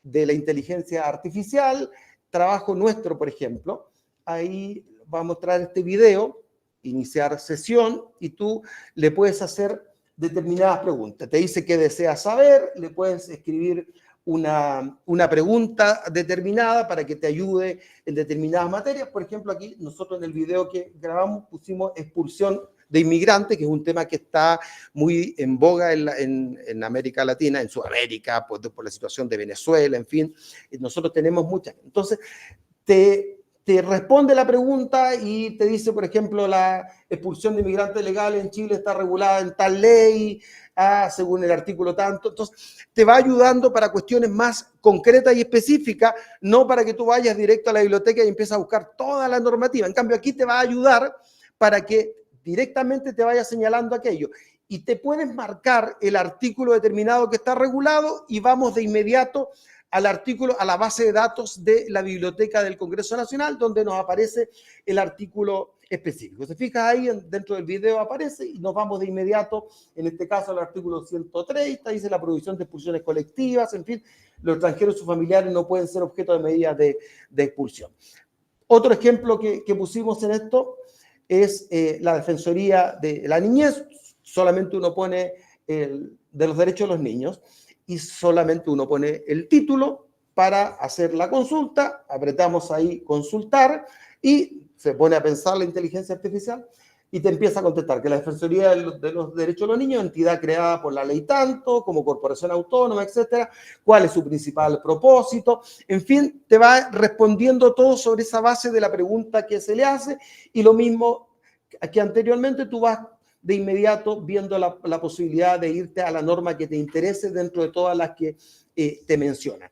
la inteligencia artificial, trabajo nuestro, por ejemplo. Ahí va a mostrar este video, iniciar sesión, y tú le puedes hacer determinadas preguntas. Te dice qué deseas saber, le puedes escribir una pregunta determinada para que te ayude en determinadas materias. Por ejemplo, aquí nosotros en el video que grabamos pusimos expulsión de inmigrantes, que es un tema que está muy en boga en América Latina, en Sudamérica, por la situación de Venezuela, en fin. Nosotros tenemos muchas. Entonces, te te responde la pregunta y te dice, por ejemplo, la expulsión de inmigrantes legales en Chile está regulada en tal ley, según el artículo tanto. Entonces, te va ayudando para cuestiones más concretas y específicas, no para que tú vayas directo a la biblioteca y empieces a buscar toda la normativa. En cambio, aquí te va a ayudar para que directamente te vaya señalando aquello. Y te puedes marcar el artículo determinado que está regulado y vamos de inmediato al artículo, a la base de datos de la Biblioteca del Congreso Nacional, donde nos aparece el artículo específico. Se fija ahí, dentro del video aparece y nos vamos de inmediato, en este caso al artículo 130, dice la prohibición de expulsiones colectivas, en fin, los extranjeros y sus familiares no pueden ser objeto de medidas de expulsión. Otro ejemplo que pusimos en esto es la Defensoría de la Niñez. Solamente uno pone de los derechos de los niños y solamente uno pone el título para hacer la consulta, apretamos ahí consultar y se pone a pensar la inteligencia artificial y te empieza a contestar que la Defensoría de los Derechos de los Niños, entidad creada por la ley tanto, como corporación autónoma, etcétera, cuál es su principal propósito, en fin, te va respondiendo todo sobre esa base de la pregunta que se le hace y lo mismo que anteriormente tú vas de inmediato viendo la posibilidad de irte a la norma que te interese dentro de todas las que te mencionan.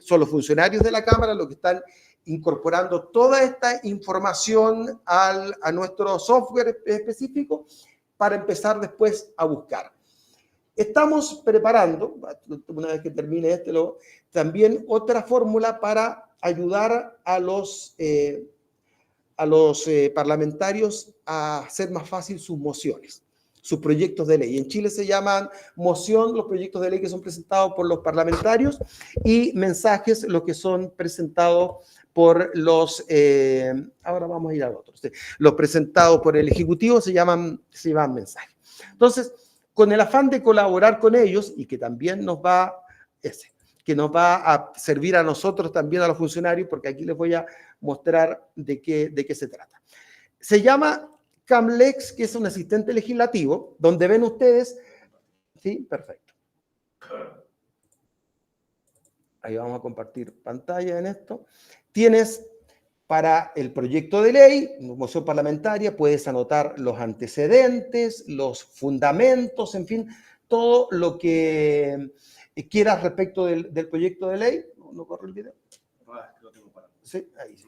Son los funcionarios de la Cámara los que están incorporando toda esta información a nuestro software específico para empezar después a buscar. Estamos preparando, una vez que termine también otra fórmula para ayudar a los parlamentarios a hacer más fácil sus mociones, sus proyectos de ley. En Chile se llaman moción los proyectos de ley que son presentados por los parlamentarios y mensajes los que son presentados por los, ahora vamos a ir al otro, los presentados por el Ejecutivo se llaman mensajes. Entonces, con el afán de colaborar con ellos y que también nos va a servir a nosotros también, a los funcionarios, porque aquí les voy a mostrar de qué se trata. Se llama Camlex, que es un asistente legislativo, donde ven ustedes, sí, perfecto. Ahí vamos a compartir pantalla en esto. Tienes para el proyecto de ley, moción parlamentaria, puedes anotar los antecedentes, los fundamentos, en fin, todo lo que quieras respecto del proyecto de ley. ¿No corre el video? Sí, ahí sí.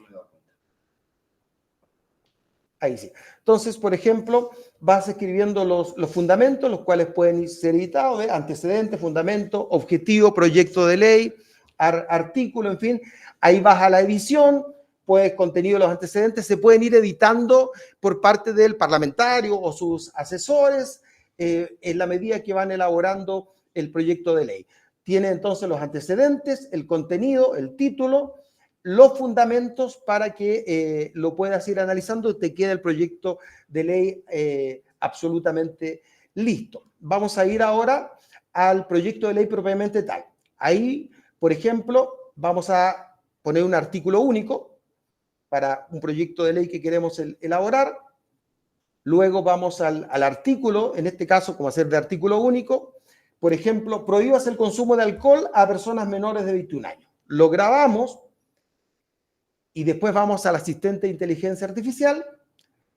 Ahí sí. Entonces, por ejemplo, vas escribiendo los fundamentos, los cuales pueden ser editados, antecedentes, fundamento, objetivo, proyecto de ley, artículo, en fin. Ahí vas a la edición, pues contenido de los antecedentes se pueden ir editando por parte del parlamentario o sus asesores en la medida que van elaborando el proyecto de ley. Tiene entonces los antecedentes, el contenido, el título, los fundamentos para que lo puedas ir analizando y te quede el proyecto de ley absolutamente listo. Vamos a ir ahora al proyecto de ley propiamente tal. Ahí, por ejemplo, vamos a poner un artículo único para un proyecto de ley que queremos elaborar. Luego vamos al artículo, en este caso, como hacer de artículo único. Por ejemplo, prohíbas el consumo de alcohol a personas menores de 21 años. Lo grabamos y después vamos al asistente de inteligencia artificial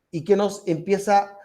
y que nos empieza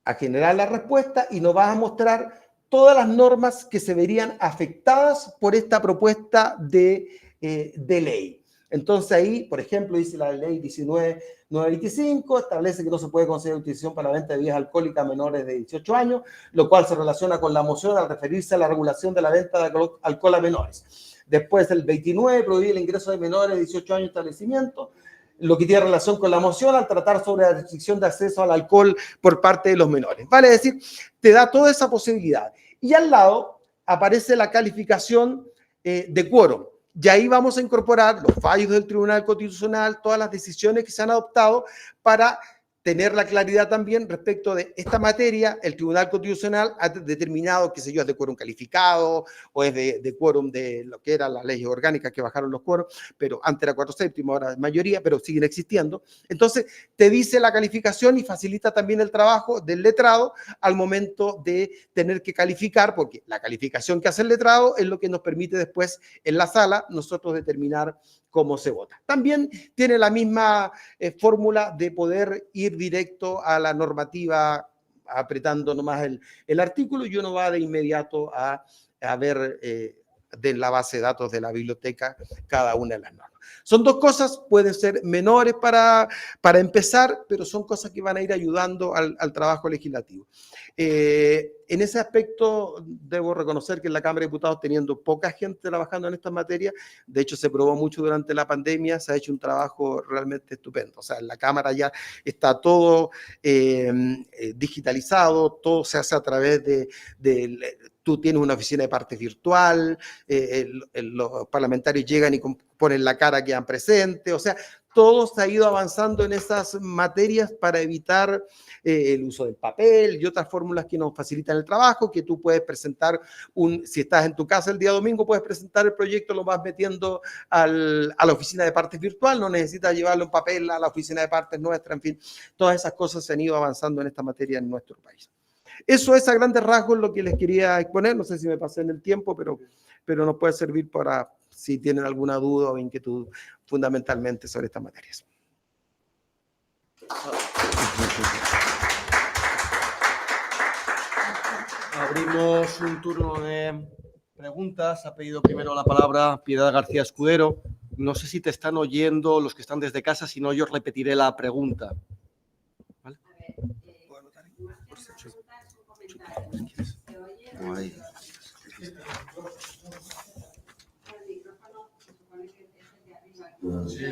a generar la respuesta y nos va a mostrar todas las normas que se verían afectadas por esta propuesta de ley. Entonces ahí, por ejemplo, dice la ley 19.925, establece que no se puede conceder utilización para la venta de bebidas alcohólicas a menores de 18 años, lo cual se relaciona con la moción al referirse a la regulación de la venta de alcohol a menores. Después el 29, prohibir el ingreso de menores de 18 años en establecimiento, lo que tiene relación con la moción al tratar sobre la restricción de acceso al alcohol por parte de los menores. Vale, es decir, te da toda esa posibilidad. Y al lado aparece la calificación de quórum. Y ahí vamos a incorporar los fallos del Tribunal Constitucional, todas las decisiones que se han adoptado para tener la claridad también respecto de esta materia. El Tribunal Constitucional ha determinado, qué sé yo, es de quórum calificado o es de quórum de lo que eran las leyes orgánicas que bajaron los quórum, pero antes era 4/7, ahora es mayoría, pero siguen existiendo. Entonces, te dice la calificación y facilita también el trabajo del letrado al momento de tener que calificar, porque la calificación que hace el letrado es lo que nos permite después en la sala nosotros determinar cómo se vota. También tiene la misma fórmula de poder ir directo a la normativa apretando nomás el artículo y uno va de inmediato a ver de la base de datos de la biblioteca cada una de las normas. Son dos cosas, pueden ser menores para empezar, pero son cosas que van a ir ayudando al trabajo legislativo. En ese aspecto, debo reconocer que en la Cámara de Diputados, teniendo poca gente trabajando en estas materias, de hecho se probó mucho durante la pandemia, se ha hecho un trabajo realmente estupendo. O sea, en la Cámara ya está todo digitalizado, todo se hace a través tú tienes una oficina de partes virtual, los parlamentarios llegan y ponen la cara, quedan presentes, o sea, todo se ha ido avanzando en esas materias para evitar el uso del papel y otras fórmulas que nos facilitan el trabajo, que tú puedes presentar, si estás en tu casa el día domingo, puedes presentar el proyecto, lo vas metiendo a la oficina de partes virtual, no necesitas llevarlo en papel a la oficina de partes nuestra, en fin, todas esas cosas se han ido avanzando en esta materia en nuestro país. Eso es a grandes rasgos lo que les quería exponer, no sé si me pasé en el tiempo, pero nos puede servir para si tienen alguna duda o inquietud fundamentalmente sobre estas materias. Abrimos un turno de preguntas. Ha pedido primero la palabra Piedad García Escudero. No sé si te están oyendo los que están desde casa, si no yo repetiré la pregunta. ¿Vale? ¿Se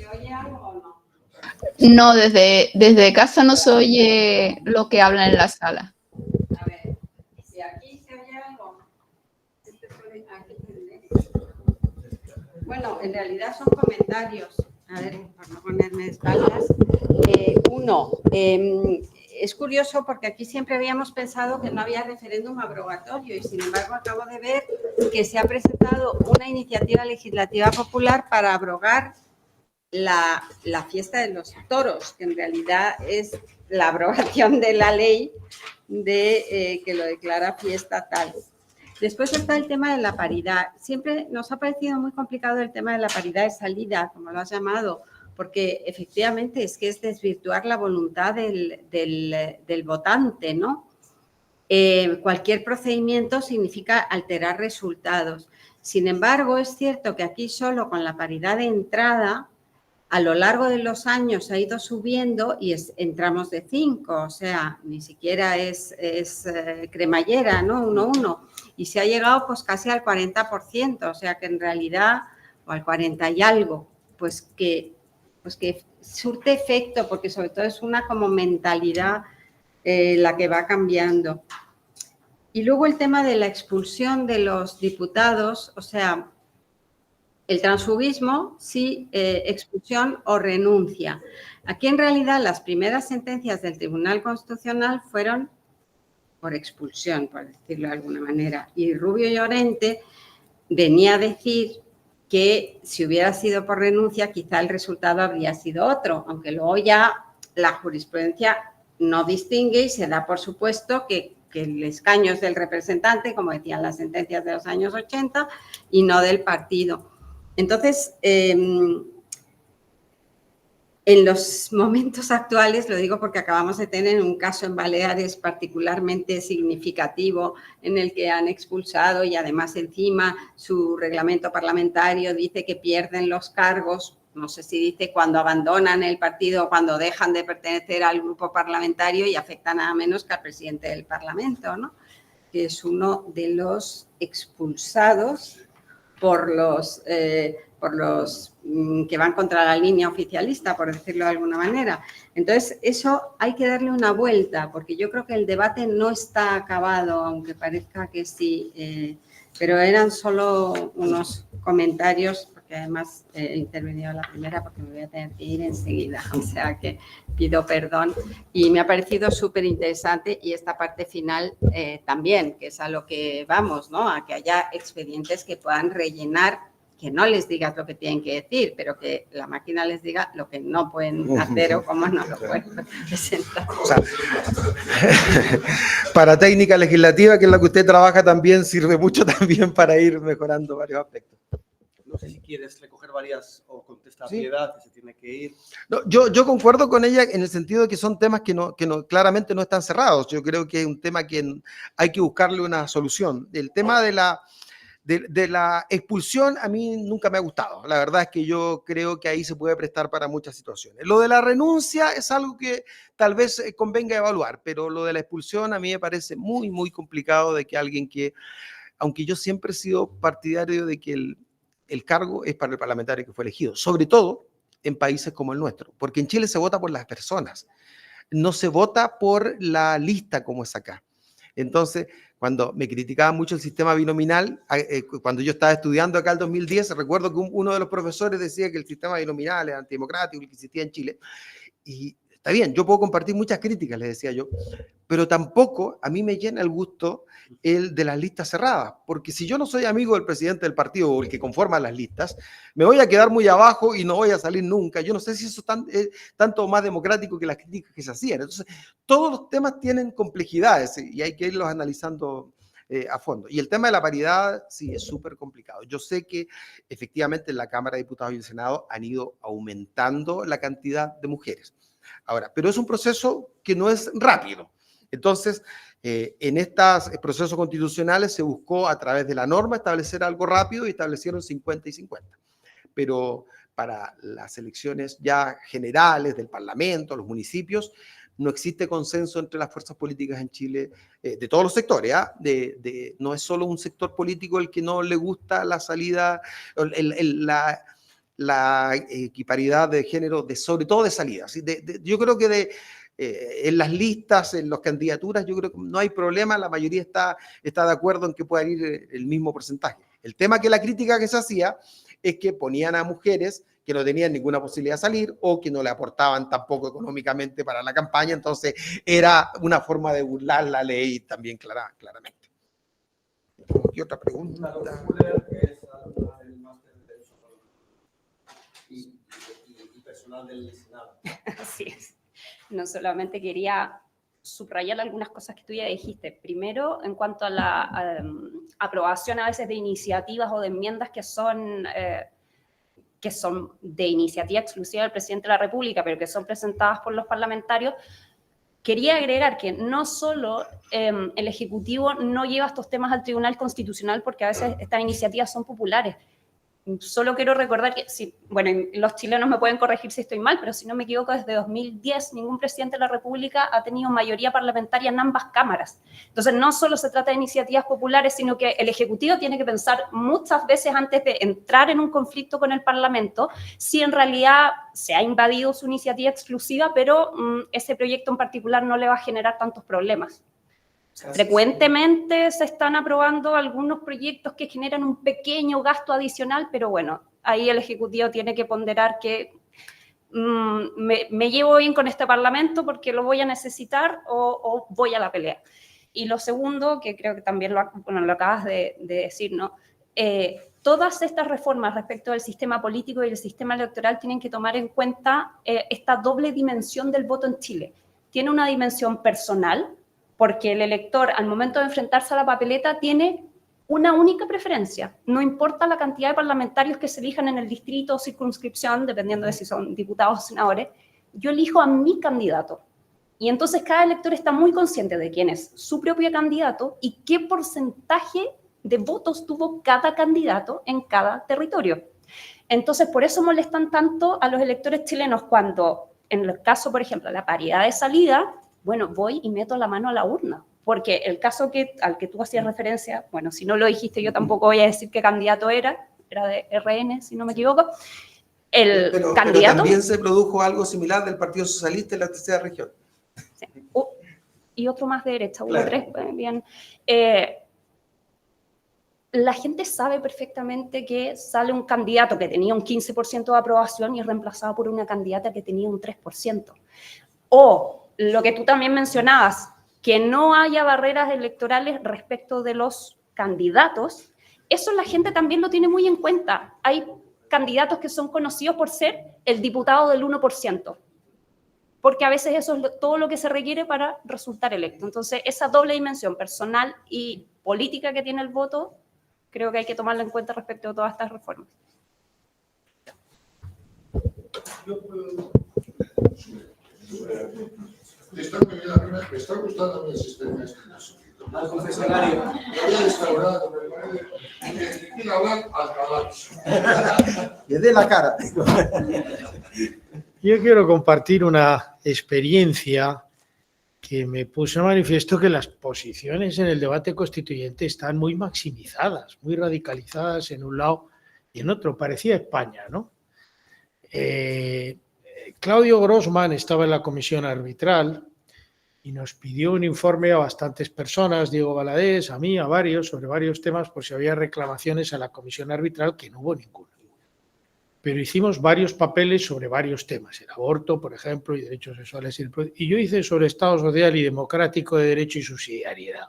oye algo o no? No, desde casa no se oye lo que hablan en la sala. A ver, si aquí se oye algo. Bueno, en realidad son comentarios. A ver, por no ponerme de espaldas. Uno, es curioso porque aquí siempre habíamos pensado que no había referéndum abrogatorio y sin embargo acabo de ver que se ha presentado una iniciativa legislativa popular para abrogar la fiesta de los toros, que en realidad es la abrogación de la ley que lo declara fiesta tal. Después está el tema de la paridad. Siempre nos ha parecido muy complicado el tema de la paridad de salida, como lo has llamado, porque efectivamente es que es desvirtuar la voluntad del votante, ¿no? Cualquier procedimiento significa alterar resultados. Sin embargo, es cierto que aquí solo con la paridad de entrada, a lo largo de los años ha ido subiendo y entramos de 5, o sea, ni siquiera es cremallera, ¿no? 1-1. Y se ha llegado pues casi al 40%, o sea que en realidad, o al 40 y algo, pues que surte efecto, porque sobre todo es una como mentalidad la que va cambiando. Y luego el tema de la expulsión de los diputados, o sea, el transfugismo, sí, expulsión o renuncia. Aquí en realidad las primeras sentencias del Tribunal Constitucional fueron por expulsión, por decirlo de alguna manera. Y Rubio Llorente venía a decir que si hubiera sido por renuncia, quizá el resultado habría sido otro, aunque luego ya la jurisprudencia no distingue y se da por supuesto que el escaño es del representante, como decían las sentencias de los años 80, y no del partido. Entonces, en los momentos actuales, lo digo porque acabamos de tener un caso en Baleares particularmente significativo en el que han expulsado y además encima su reglamento parlamentario dice que pierden los cargos, no sé si dice cuando abandonan el partido o cuando dejan de pertenecer al grupo parlamentario y afecta nada menos que al presidente del Parlamento, ¿no? Que es uno de los expulsados por los que van contra la línea oficialista, por decirlo de alguna manera. Entonces, eso hay que darle una vuelta, porque yo creo que el debate no está acabado, aunque parezca que sí, pero eran solo unos comentarios, porque además he intervenido la primera porque me voy a tener que ir enseguida, o sea que pido perdón. Y me ha parecido súper interesante y esta parte final también, que es a lo que vamos, ¿no? A que haya expedientes que puedan rellenar, que no les digas lo que tienen que decir, pero que la máquina les diga lo que no pueden hacer o cómo no lo pueden presentar. O sea, para técnica legislativa, que es la que usted trabaja, también sirve mucho también para ir mejorando varios aspectos. No sé si quieres recoger varias o contestar Sí. Piedad, que se tiene que ir. No, yo concuerdo con ella en el sentido de que son temas que claramente no están cerrados. Yo creo que es un tema que hay que buscarle una solución. El tema de la expulsión a mí nunca me ha gustado. La verdad es que yo creo que ahí se puede prestar para muchas situaciones. Lo de la renuncia es algo que tal vez convenga evaluar, pero lo de la expulsión a mí me parece muy, muy complicado de que alguien que, aunque yo siempre he sido partidario de que el cargo es para el parlamentario que fue elegido, sobre todo en países como el nuestro, porque en Chile se vota por las personas, no se vota por la lista como es acá. Entonces, cuando me criticaba mucho el sistema binominal, cuando yo estaba estudiando acá el 2010, recuerdo que uno de los profesores decía que el sistema binominal es antidemocrático, el que existía en Chile, y está bien, yo puedo compartir muchas críticas, les decía yo, pero tampoco a mí me llena el gusto el de las listas cerradas, porque si yo no soy amigo del presidente del partido o el que conforma las listas, me voy a quedar muy abajo y no voy a salir nunca. Yo no sé si eso es tanto más democrático que las críticas que se hacían. Entonces, todos los temas tienen complejidades y hay que irlos analizando a fondo. Y el tema de la paridad, sí, es súper complicado. Yo sé que efectivamente en la Cámara de Diputados y el Senado han ido aumentando la cantidad de mujeres. Ahora, pero es un proceso que no es rápido. Entonces, en estos procesos constitucionales se buscó a través de la norma establecer algo rápido y establecieron 50 y 50. Pero para las elecciones ya generales del Parlamento, los municipios, no existe consenso entre las fuerzas políticas en Chile, de todos los sectores. No es solo un sector político el que no le gusta la salida, la equiparidad de género, sobre todo de salida. ¿Sí? Yo creo que en las listas, en las candidaturas, yo creo que no hay problema, la mayoría está de acuerdo en que pueda ir el mismo porcentaje. El tema que la crítica que se hacía es que ponían a mujeres que no tenían ninguna posibilidad de salir o que no le aportaban tampoco económicamente para la campaña, entonces era una forma de burlar la ley también claramente. ¿Qué otra pregunta? Y personal del Senado. Así es. No, solamente quería subrayar algunas cosas que tú ya dijiste. Primero, en cuanto a la aprobación a veces de iniciativas o de enmiendas que son de iniciativa exclusiva del presidente de la República, pero que son presentadas por los parlamentarios, quería agregar que no solo el Ejecutivo no lleva estos temas al Tribunal Constitucional, porque a veces estas iniciativas son populares. Solo quiero recordar que, bueno, los chilenos me pueden corregir si estoy mal, pero si no me equivoco, desde 2010 ningún presidente de la República ha tenido mayoría parlamentaria en ambas cámaras. Entonces, no solo se trata de iniciativas populares, sino que el Ejecutivo tiene que pensar muchas veces antes de entrar en un conflicto con el Parlamento, si en realidad se ha invadido su iniciativa exclusiva, pero ese proyecto en particular no le va a generar tantos problemas. Frecuentemente se están aprobando algunos proyectos que generan un pequeño gasto adicional, pero bueno, ahí el Ejecutivo tiene que ponderar que me llevo bien con este Parlamento porque lo voy a necesitar o voy a la pelea. Y lo segundo, que creo que también lo acabas de decir, ¿no? Todas estas reformas respecto del sistema político y el sistema electoral tienen que tomar en cuenta esta doble dimensión del voto en Chile. Tiene una dimensión personal, porque el elector al momento de enfrentarse a la papeleta tiene una única preferencia, no importa la cantidad de parlamentarios que se elijan en el distrito o circunscripción, dependiendo de si son diputados o senadores, yo elijo a mi candidato. Y entonces cada elector está muy consciente de quién es su propio candidato y qué porcentaje de votos tuvo cada candidato en cada territorio. Entonces, por eso molestan tanto a los electores chilenos cuando, en el caso, por ejemplo, la paridad de salida, bueno, voy y meto la mano a la urna, porque el caso al que tú hacías referencia, bueno, si no lo dijiste, yo tampoco voy a decir qué candidato era de RN, si no me equivoco, Pero también se produjo algo similar del Partido Socialista en la tercera región. Sí. Y otro más de derecha, hubo Claro. 3, bien. La gente sabe perfectamente que sale un candidato que tenía un 15% de aprobación y es reemplazado por una candidata que tenía un 3%. O lo que tú también mencionabas, que no haya barreras electorales respecto de los candidatos, eso la gente también lo tiene muy en cuenta. Hay candidatos que son conocidos por ser el diputado del 1%, porque a veces eso es todo lo que se requiere para resultar electo. Entonces, esa doble dimensión personal y política que tiene el voto, creo que hay que tomarla en cuenta respecto a todas estas reformas. Me está gustando a mí el sistema este. Al confesionario. Quiero hablar al caballo. Que dé la cara. Yo quiero compartir una experiencia que me puso en manifiesto que las posiciones en el debate constituyente están muy maximizadas, muy radicalizadas en un lado y en otro. Parecía España, ¿no? Claudio Grossman estaba en la comisión arbitral y nos pidió un informe a bastantes personas, Diego Valadés, a mí, a varios, sobre varios temas, por si había reclamaciones a la comisión arbitral, que no hubo ninguna. Pero hicimos varios papeles sobre varios temas, el aborto, por ejemplo, y derechos sexuales. Y yo hice sobre Estado social y democrático de derecho y subsidiariedad.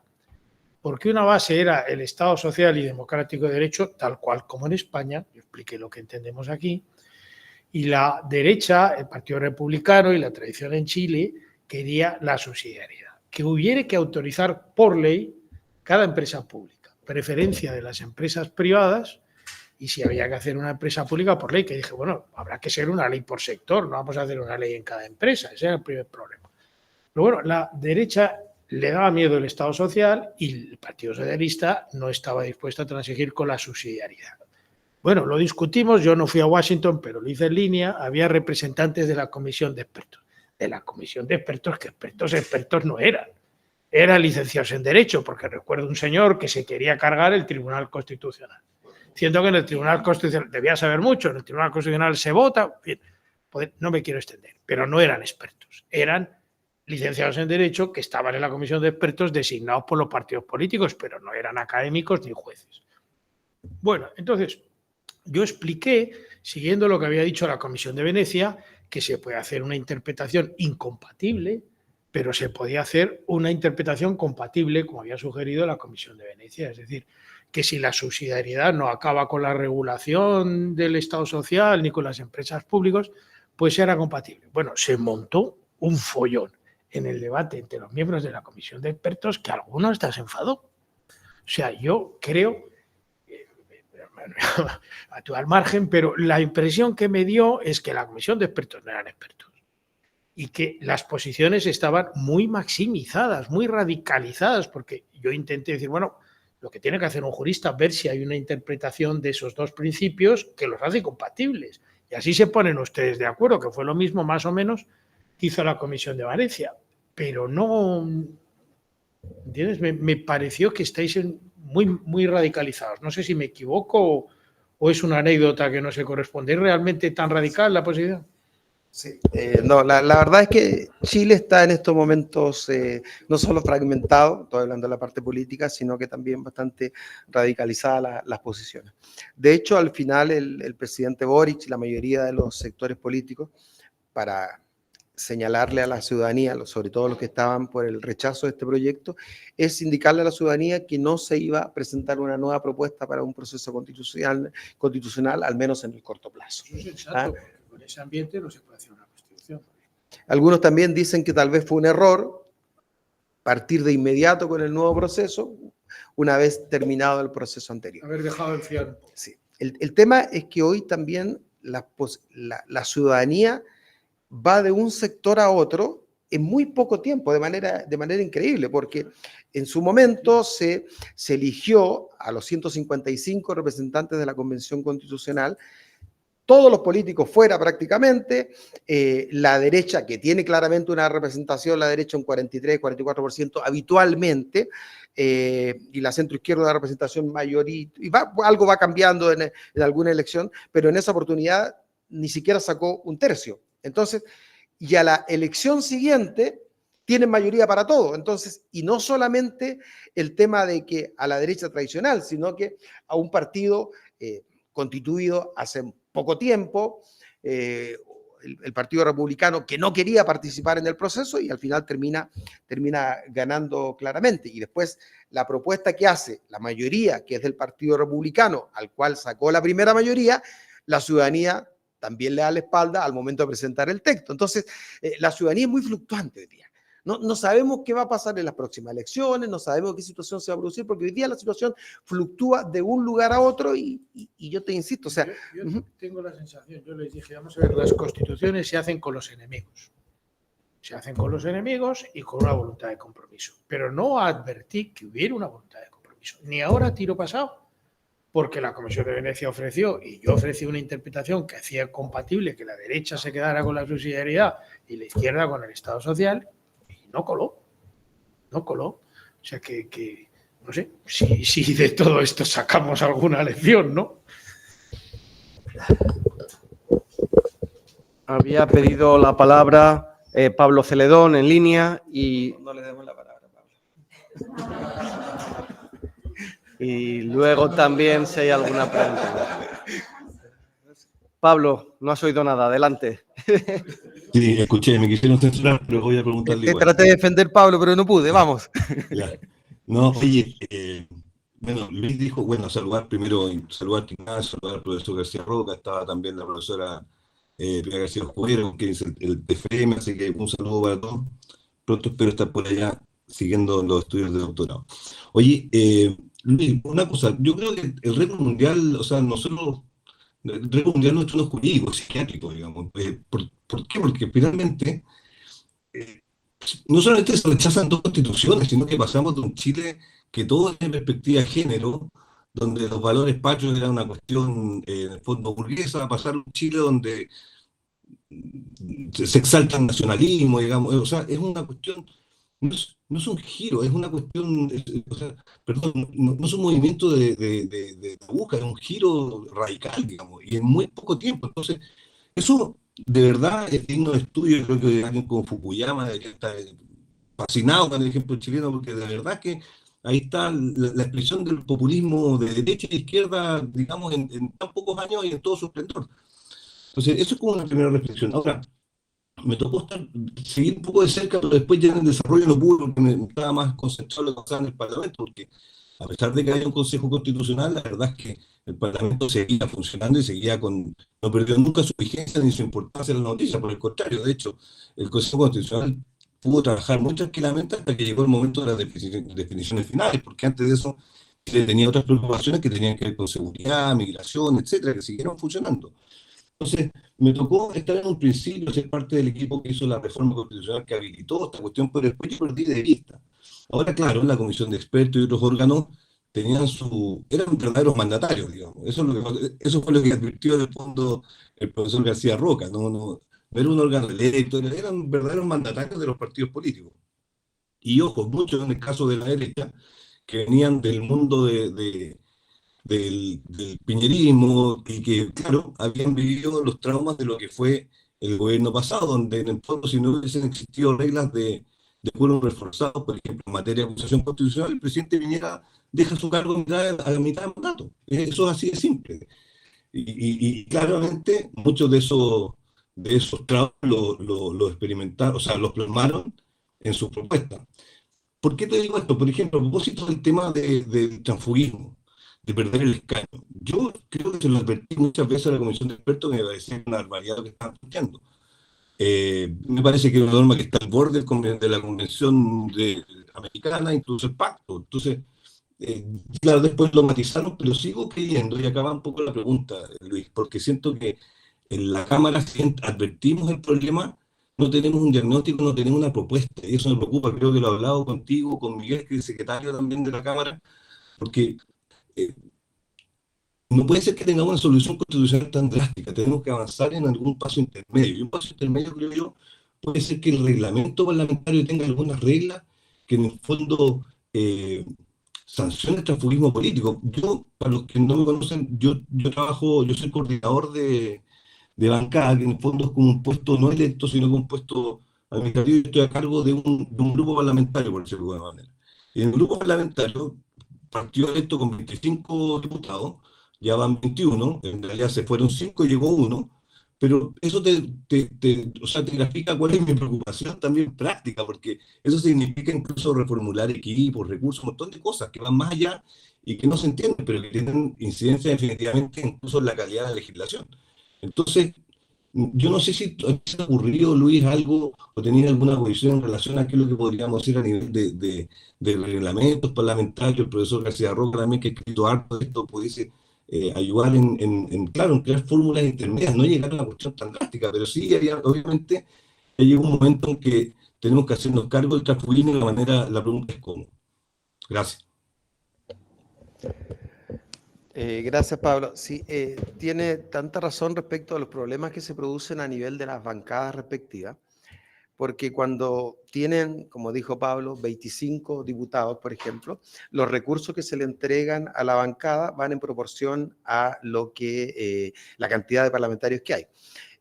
Porque una base era el Estado social y democrático de derecho, tal cual como en España, yo expliqué lo que entendemos aquí, y la derecha, el Partido Republicano y la tradición en Chile, quería la subsidiariedad, que hubiera que autorizar por ley cada empresa pública, preferencia de las empresas privadas, y si había que hacer una empresa pública por ley, que dije, bueno, habrá que ser una ley por sector, no vamos a hacer una ley en cada empresa, ese era el primer problema. Pero bueno, la derecha le daba miedo el Estado social y el Partido Socialista no estaba dispuesto a transigir con la subsidiariedad. Bueno, lo discutimos, yo no fui a Washington, pero lo hice en línea, había representantes de la comisión de expertos. De la comisión de expertos, que expertos no eran licenciados en Derecho, porque recuerdo un señor que se quería cargar el Tribunal Constitucional. Siento que en el Tribunal Constitucional, debía saber mucho, en el Tribunal Constitucional se vota, en fin, no me quiero extender, pero no eran expertos, eran licenciados en Derecho que estaban en la comisión de expertos designados por los partidos políticos, pero no eran académicos ni jueces. Bueno, entonces, yo expliqué, siguiendo lo que había dicho la Comisión de Venecia, que se puede hacer una interpretación incompatible, pero se podía hacer una interpretación compatible, como había sugerido la Comisión de Venecia. Es decir, que si la subsidiariedad no acaba con la regulación del Estado social ni con las empresas públicas, pues era compatible. Bueno, se montó un follón en el debate entre los miembros de la Comisión de Expertos que algunos hasta se enfadó. O sea, yo creo, a tu al margen, pero la impresión que me dio es que la comisión de expertos no eran expertos y que las posiciones estaban muy maximizadas, muy radicalizadas, porque yo intenté decir, bueno, lo que tiene que hacer un jurista es ver si hay una interpretación de esos dos principios que los hace compatibles. Y así se ponen ustedes de acuerdo, que fue lo mismo más o menos que hizo la Comisión de Valencia. Pero no, ¿entiendes? Me pareció que estáis muy radicalizados. No sé si me equivoco o es una anécdota que no se corresponde. ¿Es realmente tan radical la posición? Sí, no, la verdad es que Chile está en estos momentos no solo fragmentado, estoy hablando de la parte política, sino que también bastante radicalizada las posiciones. De hecho, al final el presidente Boric y la mayoría de los sectores políticos, para señalarle a la ciudadanía, sobre todo los que estaban por el rechazo de este proyecto, es indicarle a la ciudadanía que no se iba a presentar una nueva propuesta para un proceso constitucional, al menos en el corto plazo. Eso es exacto, porque con ese ambiente no se puede hacer una constitución. Algunos también dicen que tal vez fue un error partir de inmediato con el nuevo proceso, una vez terminado el proceso anterior. Haber dejado enfriar. Sí. El tema es que hoy también la ciudadanía va de un sector a otro en muy poco tiempo, de manera increíble, porque en su momento se eligió a los 155 representantes de la Convención Constitucional, todos los políticos fuera prácticamente, la derecha, que tiene claramente una representación, la derecha un 43, 44% habitualmente, y la centroizquierda una representación mayoritaria, y algo va cambiando en alguna elección, pero en esa oportunidad ni siquiera sacó un tercio. Entonces, y a la elección siguiente tienen mayoría para todo. Entonces, y no solamente el tema de que a la derecha tradicional, sino que a un partido constituido hace poco tiempo, el Partido Republicano, que no quería participar en el proceso y al final termina ganando claramente. Y después la propuesta que hace la mayoría, que es del Partido Republicano, al cual sacó la primera mayoría, la ciudadanía también le da la espalda al momento de presentar el texto. Entonces, la ciudadanía es muy fluctuante hoy día. No sabemos qué va a pasar en las próximas elecciones, no sabemos qué situación se va a producir, porque hoy día la situación fluctúa de un lugar a otro y yo te insisto, o sea... Yo tengo la sensación, yo les dije, vamos a ver, las constituciones se hacen con los enemigos. Se hacen con los enemigos y con una voluntad de compromiso. Pero no advertí que hubiera una voluntad de compromiso. Ni ahora tiro pasado, porque la Comisión de Venecia ofreció, y yo ofrecí una interpretación que hacía compatible que la derecha se quedara con la subsidiariedad y la izquierda con el Estado social, y no coló. O sea que no sé, si de todo esto sacamos alguna lección, ¿no? Había pedido la palabra Pablo Celedón en línea y... No le demos la palabra, Pablo. Y luego también si hay alguna pregunta. Pablo, no has oído nada, adelante. Sí, escuché, me quisieron censurar, pero voy a preguntarle igual. Traté de defender Pablo, pero no pude, vamos. Ya. No, oye, bueno, Luis dijo, bueno, saludar a Ignacio, saludar al profesor García Roca, estaba también la profesora Pilar García Escudero, que es el TFM, así que un saludo para todos. Pronto espero estar por allá siguiendo los estudios de doctorado. Oye, Luis, una cosa, yo creo que el récord mundial, o sea, nosotros, el récord mundial no es uno jurídico, psiquiátrico, digamos. ¿Por qué? Porque finalmente no solamente se rechazan dos constituciones, sino que pasamos de un Chile que todo tiene perspectiva de género, donde los valores patrios eran una cuestión en el fondo burguesa, a pasar a un Chile donde se exalta el nacionalismo, digamos, o sea, es una cuestión, no es un giro, es una cuestión, o sea, perdón, no es un movimiento de aguja, es un giro radical, digamos, y en muy poco tiempo. Entonces, eso de verdad es digno de estudio. Creo que alguien como Fukuyama debería estar fascinado con el ejemplo chileno, porque de verdad que ahí está la expresión del populismo de derecha y de izquierda, digamos, en tan pocos años y en todo su esplendor. Entonces, eso es como una primera reflexión. Ahora, me tocó seguir un poco de cerca, pero después ya en el desarrollo no pude, porque me estaba más concentrado en lo que pasaba en el Parlamento, porque a pesar de que había un Consejo Constitucional, la verdad es que el Parlamento seguía funcionando y no perdió nunca su vigencia ni su importancia en la noticia, por el contrario, de hecho, el Consejo Constitucional pudo trabajar muy tranquilamente hasta que llegó el momento de las definiciones finales, porque antes de eso tenía otras preocupaciones que tenían que ver con seguridad, migración, etcétera, que siguieron funcionando. Entonces, me tocó estar en un principio, ser parte del equipo que hizo la reforma constitucional que habilitó esta cuestión, pero después yo perdí de vista. Ahora, claro, la comisión de expertos y otros órganos eran verdaderos mandatarios, digamos. Eso fue lo que advirtió de fondo el profesor García Roca. No era un órgano electo, eran verdaderos mandatarios de los partidos políticos. Y ojo, muchos en el caso de la derecha, que venían del mundo del piñerismo y que, claro, habían vivido los traumas de lo que fue el gobierno pasado, donde en el fondo, si no hubiesen existido reglas de quórum reforzado, por ejemplo, en materia de acusación constitucional, el presidente Piñera deja su cargo a la mitad del mandato. Eso es así de simple. Y claramente muchos de esos traumas los experimentaron, o sea, los plasmaron en su propuesta. ¿Por qué te digo esto? Por ejemplo, a propósito del tema del transfugismo, de perder el escaño. Yo creo que se lo advertí muchas veces a la comisión de expertos, que me parecía una barbaridad lo que estaban planteando. Me parece que es una norma que está al borde de la convención americana, incluso el pacto. Entonces, claro, después lo matizaron, pero sigo creyendo, y acaba un poco la pregunta, Luis, porque siento que en la Cámara, si advertimos el problema, no tenemos un diagnóstico, no tenemos una propuesta, y eso me preocupa. Creo que lo he hablado contigo, con Miguel, que es secretario también de la Cámara, porque no puede ser que tengamos una solución constitucional tan drástica. Tenemos que avanzar en algún paso intermedio. Y un paso intermedio, creo yo, puede ser que el reglamento parlamentario tenga algunas reglas que en el fondo sancione el transfugismo político. Yo, para los que no me conocen, yo soy coordinador de bancada, que en el fondo es como un puesto no electo, sino que un puesto administrativo, y estoy a cargo de un grupo parlamentario, por decirlo de alguna manera. Y en el grupo parlamentario, partido electo con 25 diputados, ya van 21, en realidad se fueron 5 y llegó 1, pero eso o sea, te grafica cuál es mi preocupación también práctica, porque eso significa incluso reformular equipos, recursos, un montón de cosas que van más allá y que no se entienden, pero que tienen incidencia definitivamente incluso en la calidad de la legislación. Entonces, Yo no sé si te ha ocurrido, Luis, algo o tenías alguna posición en relación a qué es lo que podríamos hacer a nivel de reglamentos parlamentarios. El profesor García Roca también, que ha escrito harto de esto, pudiese ayudar claro, en crear fórmulas intermedias, no llegar a una cuestión tan drástica, pero sí, obviamente, ya llega un momento en que tenemos que hacernos cargo del transfugismo y la pregunta es cómo. Gracias. Gracias, Pablo. Sí, tiene tanta razón respecto a los problemas que se producen a nivel de las bancadas respectivas, porque cuando tienen, como dijo Pablo, 25 diputados, por ejemplo, los recursos que se le entregan a la bancada van en proporción a lo que la cantidad de parlamentarios que hay.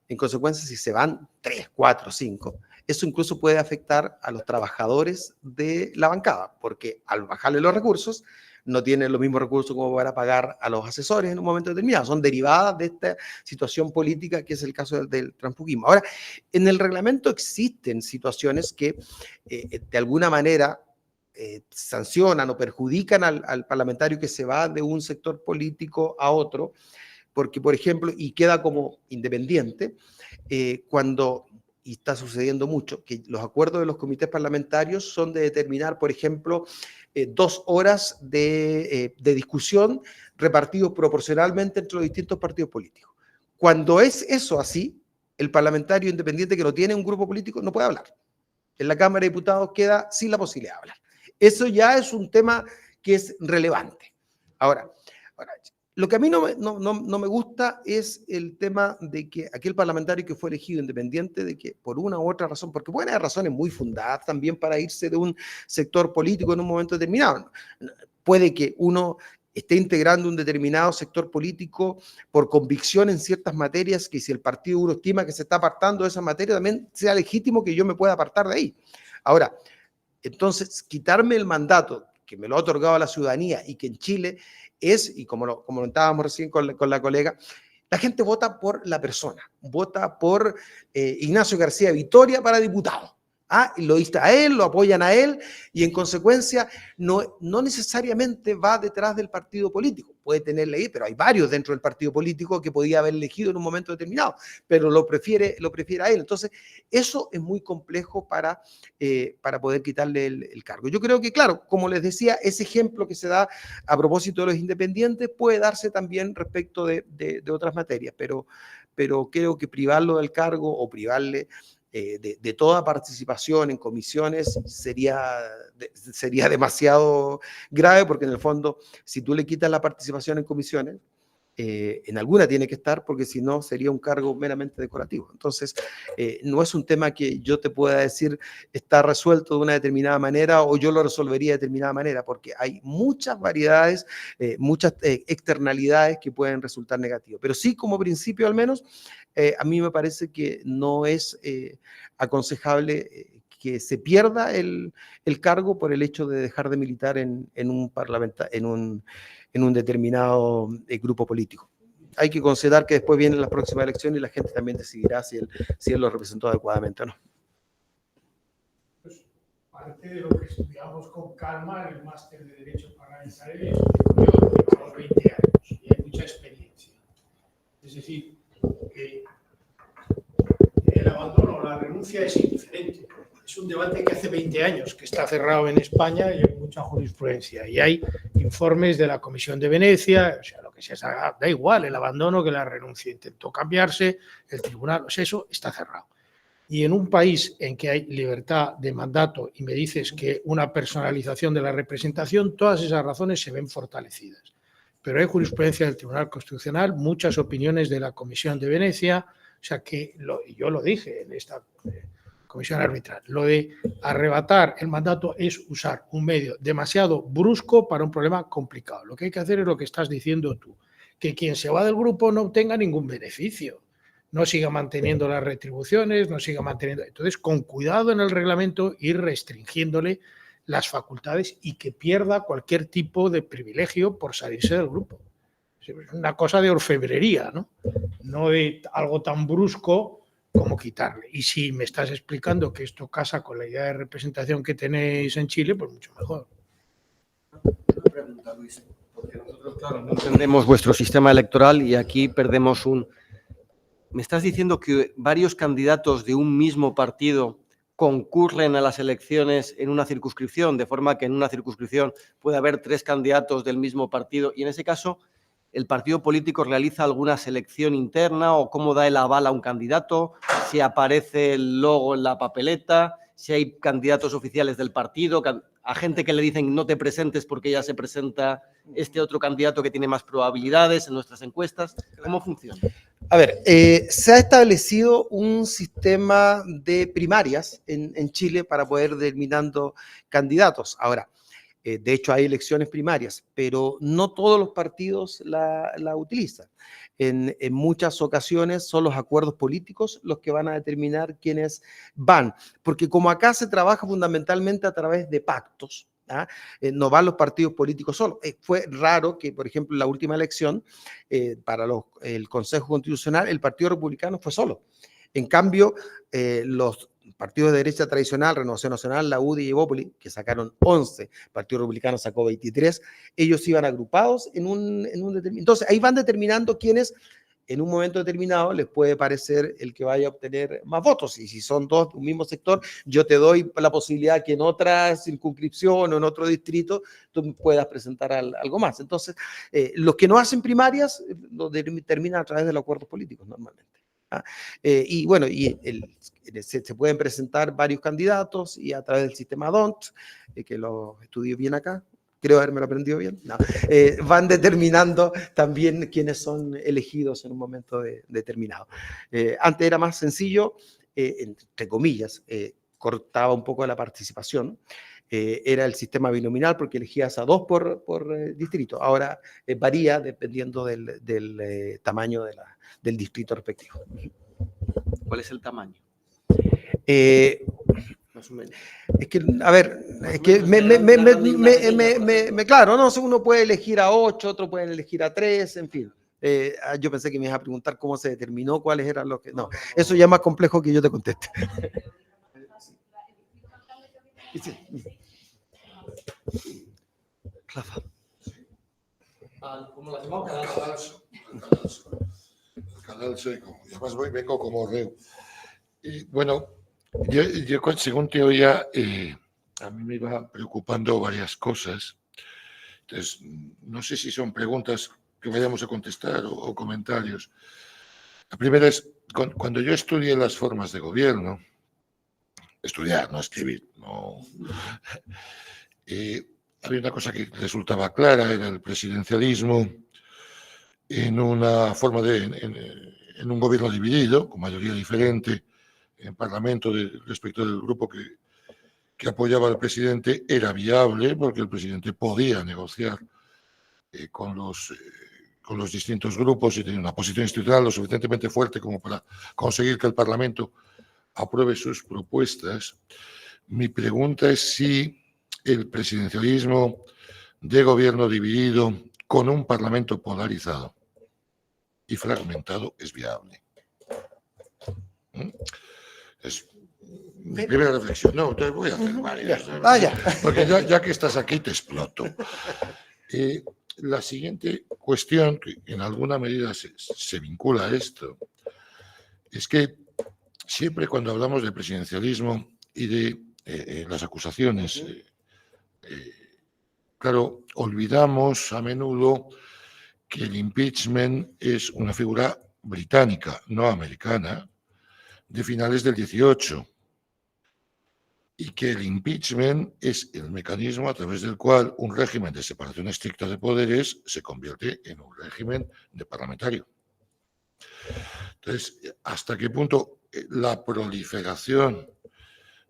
En consecuencia, si se van 3, 4, 5, eso incluso puede afectar a los trabajadores de la bancada, porque al bajarle los recursos, no tienen los mismos recursos como para pagar a los asesores en un momento determinado. Son derivadas de esta situación política que es el caso del transfugismo. Ahora, en el reglamento existen situaciones que de alguna manera sancionan o perjudican al parlamentario que se va de un sector político a otro, porque, por ejemplo, y queda como independiente, cuando, y está sucediendo mucho, que los acuerdos de los comités parlamentarios son de determinar, por ejemplo, 2 horas de discusión repartidos proporcionalmente entre los distintos partidos políticos. Cuando es eso así, el parlamentario independiente que no tiene un grupo político no puede hablar. En la Cámara de Diputados queda sin la posibilidad de hablar. Eso ya es un tema que es relevante. Ahora lo que a mí no me gusta es el tema de que aquel parlamentario que fue elegido independiente de que por una u otra razón, porque pueden haber razones muy fundadas también para irse de un sector político en un momento determinado. Puede que uno esté integrando un determinado sector político por convicción en ciertas materias que si el partido uno estima que se está apartando de esa materia, también sea legítimo que yo me pueda apartar de ahí. Ahora, entonces, quitarme el mandato que me lo ha otorgado la ciudadanía y que en Chile es, y como comentábamos recién con la colega, la gente vota por la persona, vota por Ignacio García Vitoria para diputado. Lo insta a él, lo apoyan a él y en consecuencia no necesariamente va detrás del partido político. Puede tener ley, pero hay varios dentro del partido político que podía haber elegido en un momento determinado, pero lo prefiere a él. Entonces, eso es muy complejo para poder quitarle el cargo. Yo creo que, claro, como les decía, ese ejemplo que se da a propósito de los independientes puede darse también respecto de otras materias, pero creo que privarlo del cargo o privarle de toda participación en comisiones sería demasiado grave, porque en el fondo, si tú le quitas la participación en comisiones, en alguna tiene que estar, porque si no sería un cargo meramente decorativo. Entonces, no es un tema que yo te pueda decir está resuelto de una determinada manera o yo lo resolvería de determinada manera, porque hay muchas variedades, muchas externalidades que pueden resultar negativas. Pero sí, como principio al menos, a mí me parece que no es aconsejable que se pierda el cargo por el hecho de dejar de militar en un determinado grupo político. Hay que considerar que después vienen las próximas elecciones y la gente también decidirá si él lo representó adecuadamente o no. Pues parte de lo que estudiamos con calma en el máster de Derecho Parlamentario, llevamos 20 años y hay mucha experiencia. Es decir, que el abandono o la renuncia es indiferente. Es un debate que hace 20 años que está cerrado en España y hay mucha jurisprudencia. Y hay informes de la Comisión de Venecia, o sea, lo que se haga, da igual el abandono que la renuncia. Intentó cambiarse, el tribunal, o sea, eso está cerrado. Y en un país en que hay libertad de mandato y me dices que una personalización de la representación, todas esas razones se ven fortalecidas. Pero hay jurisprudencia del Tribunal Constitucional, muchas opiniones de la Comisión de Venecia, o sea que yo lo dije en esta comisión arbitral, lo de arrebatar el mandato es usar un medio demasiado brusco para un problema complicado. Lo que hay que hacer es lo que estás diciendo tú, que quien se va del grupo no obtenga ningún beneficio, no siga manteniendo las retribuciones, no siga manteniendo... Entonces, con cuidado en el reglamento, ir restringiéndole las facultades y que pierda cualquier tipo de privilegio por salirse del grupo. Es una cosa de orfebrería, ¿no? No de algo tan brusco como quitarle. Y si me estás explicando que esto casa con la idea de representación que tenéis en Chile, pues mucho mejor. Una pregunta, Luis, porque nosotros, claro, no entendemos vuestro sistema electoral y aquí perdemos ¿me estás diciendo que varios candidatos de un mismo partido concurren a las elecciones en una circunscripción, de forma que en una circunscripción puede haber 3 candidatos del mismo partido y en ese caso el partido político realiza alguna selección interna o cómo da el aval a un candidato, si aparece el logo en la papeleta, si hay candidatos oficiales del partido, a gente que le dicen no te presentes porque ya se presenta este otro candidato que tiene más probabilidades en nuestras encuestas? ¿Cómo funciona? A ver, se ha establecido un sistema de primarias en Chile para poder determinando candidatos. Ahora, de hecho hay elecciones primarias, pero no todos los partidos la utilizan. En muchas ocasiones son los acuerdos políticos los que van a determinar quiénes van, porque como acá se trabaja fundamentalmente a través de pactos, ¿ah? No van los partidos políticos solos. Fue raro que, por ejemplo, en la última elección para el Consejo Constitucional, el Partido Republicano fue solo. En cambio, los partidos de derecha tradicional, Renovación Nacional, la UDI y Evópolis, que sacaron 11, el Partido Republicano sacó 23, ellos iban agrupados en un determinado. Entonces, ahí van determinando quiénes en un momento determinado les puede parecer el que vaya a obtener más votos. Y si son dos de un mismo sector, yo te doy la posibilidad que en otra circunscripción o en otro distrito tú puedas presentar algo más. Entonces, los que no hacen primarias lo determinan a través de los acuerdos políticos normalmente. ¿Ah? Y bueno, se pueden presentar varios candidatos y a través del sistema DONT, que lo estudié bien acá, creo haberme lo aprendido bien, no, van determinando también quiénes son elegidos en un momento determinado. Antes era más sencillo, entre comillas, cortaba un poco la participación, era el sistema binominal porque elegías a 2 por distrito. Ahora varía dependiendo del tamaño del distrito respectivo. ¿Cuál es el tamaño? Más o menos. Es que, a ver, es que claro, no, uno puede elegir a 8, otro puede elegir a 3, en fin. Yo pensé que me ibas a preguntar cómo se determinó cuáles eran los que... No, eso ya es más complejo que yo te conteste. Rafa. Como la llamamos canal seco. Y además vengo como reo. Y bueno, yo según te oía, a mí me iba preocupando varias cosas. Entonces, no sé si son preguntas que vayamos a contestar o comentarios. La primera es, cuando yo estudié las formas de gobierno, estudiar, no escribir, no... había una cosa que resultaba clara, era el presidencialismo en una forma en un gobierno dividido, con mayoría diferente en Parlamento respecto del grupo que apoyaba al presidente, era viable porque el presidente podía negociar con los distintos grupos y tenía una posición institucional lo suficientemente fuerte como para conseguir que el Parlamento apruebe sus propuestas. Mi pregunta es si el presidencialismo de gobierno dividido con un Parlamento polarizado y fragmentado es viable. Es mi primera reflexión. No, te voy a hacer varias. Porque ya que estás aquí te exploto. La siguiente cuestión, que en alguna medida se vincula a esto, es que siempre cuando hablamos de presidencialismo y de las acusaciones, claro, olvidamos a menudo que el impeachment es una figura británica, no americana, de finales del 18, y que el impeachment es el mecanismo a través del cual un régimen de separación estricta de poderes se convierte en un régimen de parlamentario. Entonces, ¿hasta qué punto la proliferación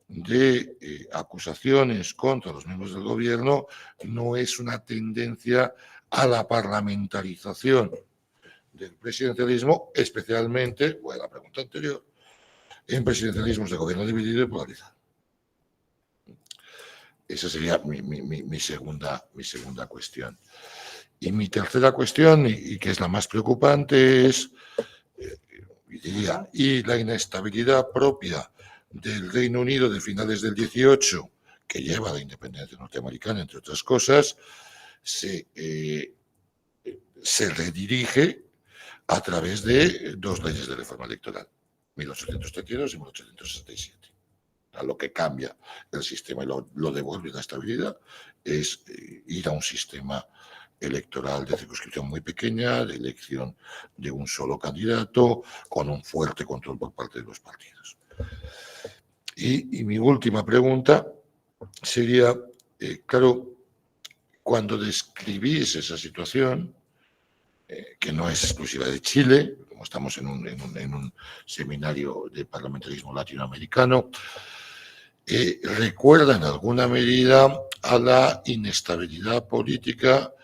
de acusaciones contra los miembros del gobierno no es una tendencia a la parlamentarización del presidencialismo, especialmente, bueno, la pregunta anterior, en presidencialismos de gobierno dividido y polarizado? Esa sería mi segunda cuestión. Y mi tercera cuestión, y que es la más preocupante, es y la inestabilidad propia del Reino Unido de finales del 18, que lleva a la independencia norteamericana, entre otras cosas, se redirige a través de dos leyes de reforma electoral, 1832 y 1867. Lo que cambia el sistema y lo devuelve la estabilidad es ir a un sistema electoral de circunscripción muy pequeña, de elección de un solo candidato, con un fuerte control por parte de los partidos. Y mi última pregunta sería, claro, cuando describís esa situación, que no es exclusiva de Chile, como estamos en un seminario de parlamentarismo latinoamericano, recuerda en alguna medida a la inestabilidad política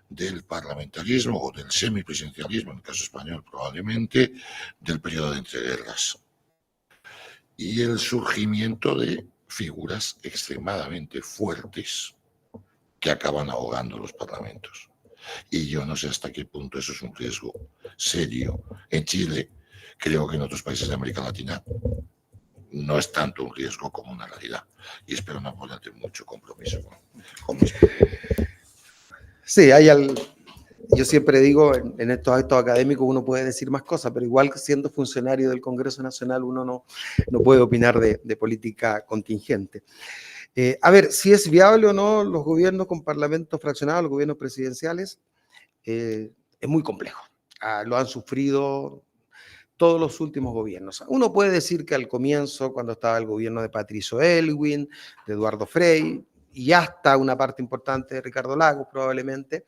del parlamentarismo o del semipresidencialismo, en el caso español probablemente, del periodo de entreguerras. Y el surgimiento de figuras extremadamente fuertes que acaban ahogando los parlamentos. Y yo no sé hasta qué punto eso es un riesgo serio. En Chile, creo que en otros países de América Latina no es tanto un riesgo como una realidad. Y espero no ponerte mucho compromiso con mis preguntas. Sí, yo siempre digo, en estos actos académicos uno puede decir más cosas, pero igual siendo funcionario del Congreso Nacional uno no puede opinar de política contingente. A ver, si es viable o no los gobiernos con parlamentos fraccionados, los gobiernos presidenciales, es muy complejo. Lo han sufrido todos los últimos gobiernos. Uno puede decir que al comienzo, cuando estaba el gobierno de Patricio Aylwin, de Eduardo Frei, y hasta una parte importante de Ricardo Lagos probablemente,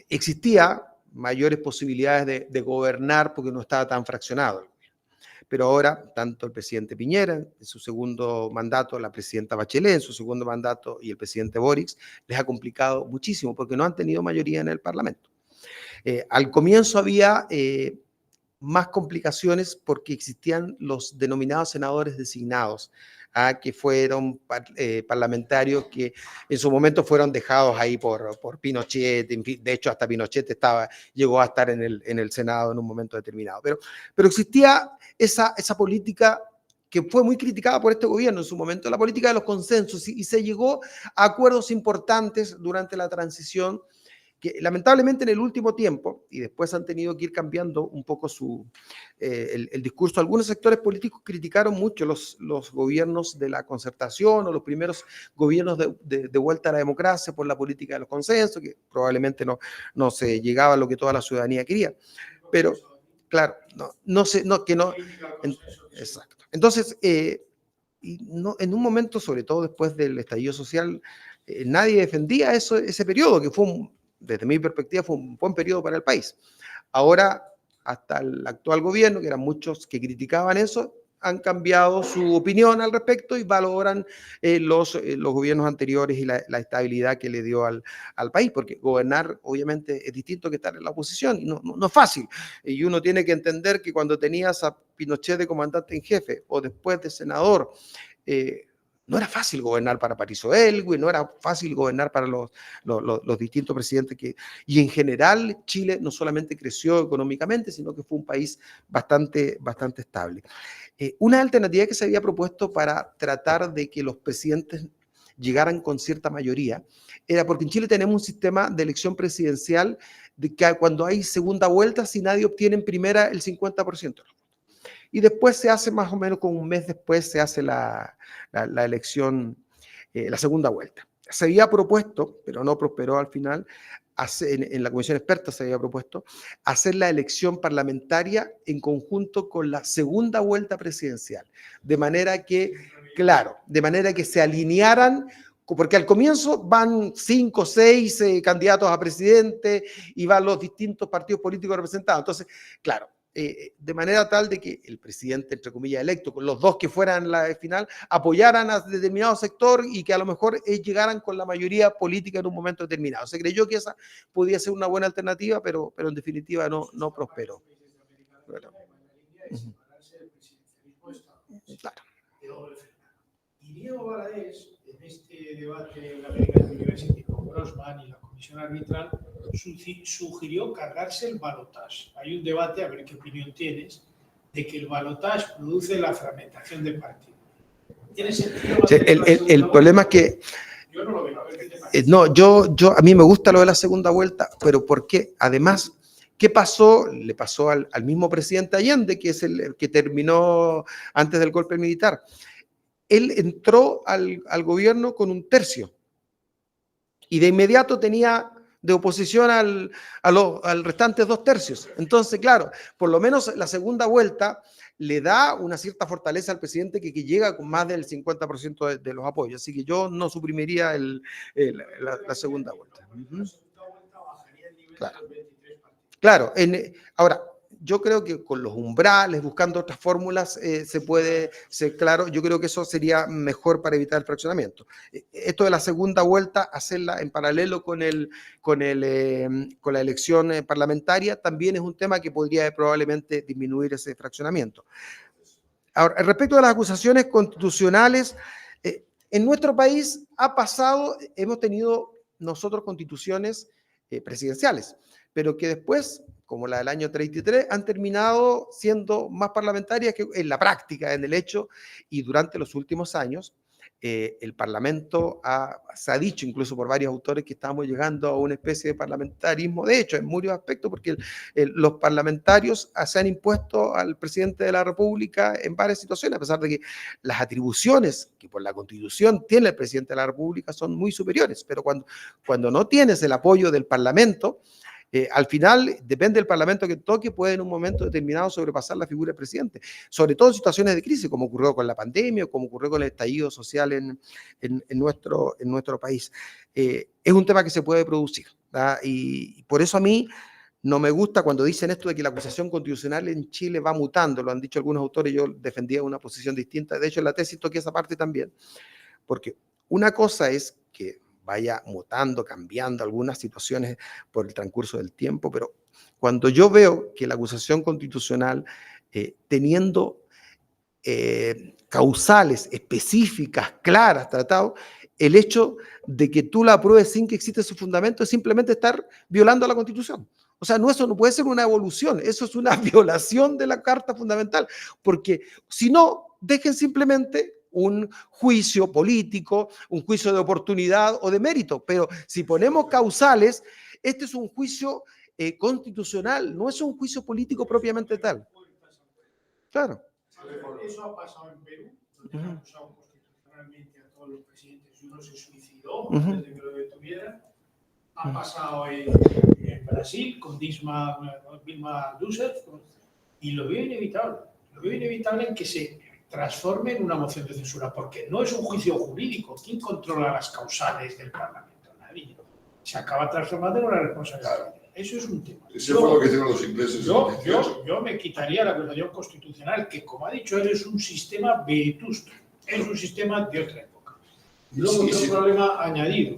existía mayores posibilidades de gobernar porque no estaba tan fraccionado. Pero ahora, tanto el presidente Piñera en su segundo mandato, la presidenta Bachelet en su segundo mandato y el presidente Boric, les ha complicado muchísimo porque no han tenido mayoría en el Parlamento. Al comienzo había más complicaciones porque existían los denominados senadores designados, que fueron parlamentarios que en su momento fueron dejados ahí por Pinochet. En fin, de hecho, hasta Pinochet llegó a estar en el Senado en un momento determinado. Pero existía esa política que fue muy criticada por este gobierno en su momento, la política de los consensos, y se llegó a acuerdos importantes durante la transición que lamentablemente en el último tiempo, y después han tenido que ir cambiando un poco el discurso, algunos sectores políticos criticaron mucho los gobiernos de la concertación o los primeros gobiernos de vuelta a la democracia por la política de los consensos, que probablemente no se llegaba a lo que toda la ciudadanía quería. Pero, claro, exacto. Entonces, en un momento, sobre todo después del estallido social, nadie defendía ese periodo, que desde mi perspectiva, fue un buen periodo para el país. Ahora, hasta el actual gobierno, que eran muchos que criticaban eso, han cambiado su opinión al respecto y valoran los gobiernos anteriores y la estabilidad que le dio al país, porque gobernar obviamente es distinto que estar en la oposición, y no es fácil. Y uno tiene que entender que cuando tenías a Pinochet de comandante en jefe o después de senador, no era fácil gobernar para Patricio Aylwin, no era fácil gobernar para los distintos presidentes y en general Chile no solamente creció económicamente, sino que fue un país bastante estable. Una alternativa que se había propuesto para tratar de que los presidentes llegaran con cierta mayoría era porque en Chile tenemos un sistema de elección presidencial de que cuando hay segunda vuelta, si nadie obtiene en primera el 50%. Y después se hace más o menos como un mes después se hace la elección, la segunda vuelta. Se había propuesto, pero no prosperó al final, en la comisión experta se había propuesto hacer la elección parlamentaria en conjunto con la segunda vuelta presidencial. De manera que, claro, se alinearan, porque al comienzo van 5 o 6 candidatos a presidente y van los distintos partidos políticos representados. Entonces, claro, de manera tal de que el presidente, entre comillas, electo, con los dos que fueran la final, apoyaran a determinado sector y que a lo mejor llegaran con la mayoría política en un momento determinado. Se creyó que esa podía ser una buena alternativa, pero en definitiva no prosperó. Claro. Y Diego Valadés, en este debate de la American University con Grossman y la comisión arbitral, sugirió cargarse el balotaje. Hay un debate, a ver qué opinión tienes, de que el balotaje produce la fragmentación del partido. ¿Tiene sentido? Sí, el problema es que yo no lo veo. A ver qué te parece. a mí me gusta lo de la segunda vuelta, pero ¿por qué? Además ¿Qué pasó? Le pasó al mismo presidente Allende, que es el que terminó antes del golpe militar. Él entró al gobierno con 1/3 y de inmediato tenía de oposición al restante 2/3. Entonces, claro, por lo menos la segunda vuelta le da una cierta fortaleza al presidente que llega con más del 50% de los apoyos. Así que yo no suprimiría la segunda vuelta. Claro. Claro, ahora, yo creo que con los umbrales, buscando otras fórmulas, claro, yo creo que eso sería mejor para evitar el fraccionamiento. Esto de la segunda vuelta, hacerla en paralelo con la elección parlamentaria, también es un tema que podría probablemente disminuir ese fraccionamiento. Ahora, respecto a las acusaciones constitucionales, en nuestro país hemos tenido nosotros constituciones presidenciales, pero que después, como la del año 33, han terminado siendo más parlamentarias que en la práctica, en el hecho, y durante los últimos años, el Parlamento se ha dicho, incluso por varios autores, que estamos llegando a una especie de parlamentarismo, de hecho, en muchos aspectos, porque los parlamentarios se han impuesto al presidente de la República en varias situaciones, a pesar de que las atribuciones que por la Constitución tiene el presidente de la República son muy superiores, pero cuando no tienes el apoyo del Parlamento, al final, depende del Parlamento que toque, puede en un momento determinado sobrepasar la figura del presidente, sobre todo en situaciones de crisis, como ocurrió con la pandemia, o como ocurrió con el estallido social en nuestro país. Es un tema que se puede producir, ¿verdad? Y por eso a mí no me gusta cuando dicen esto de que la acusación constitucional en Chile va mutando, lo han dicho algunos autores, yo defendía una posición distinta, de hecho en la tesis toqué esa parte también, porque una cosa es que vaya mutando, cambiando algunas situaciones por el transcurso del tiempo, pero cuando yo veo que la acusación constitucional, teniendo causales específicas, claras, tratado, el hecho de que tú la apruebes sin que exista su fundamento es simplemente estar violando la Constitución. O sea, eso no puede ser una evolución, eso es una violación de la Carta Fundamental, porque si no, dejen simplemente un juicio político, un juicio de oportunidad o de mérito, pero si ponemos causales, este es un juicio constitucional, no es un juicio político propiamente tal. Claro. Eso ha pasado en Perú, donde han acusado constitucionalmente a todos los presidentes y uno se suicidó antes de que lo detuvieran. Ha pasado en Brasil con Dilma Rousseff y lo veo inevitable. Lo veo inevitable en que se transforme en una moción de censura, porque no es un juicio jurídico. ¿Quién controla las causales del Parlamento? Nadie. Se acaba transformando en una responsabilidad. Eso es un tema. Eso fue lo que hicieron los ingleses. Yo me quitaría la acusación constitucional, que como ha dicho él, es un sistema vetusto, es un sistema de otra época. Y luego otro problema añadido.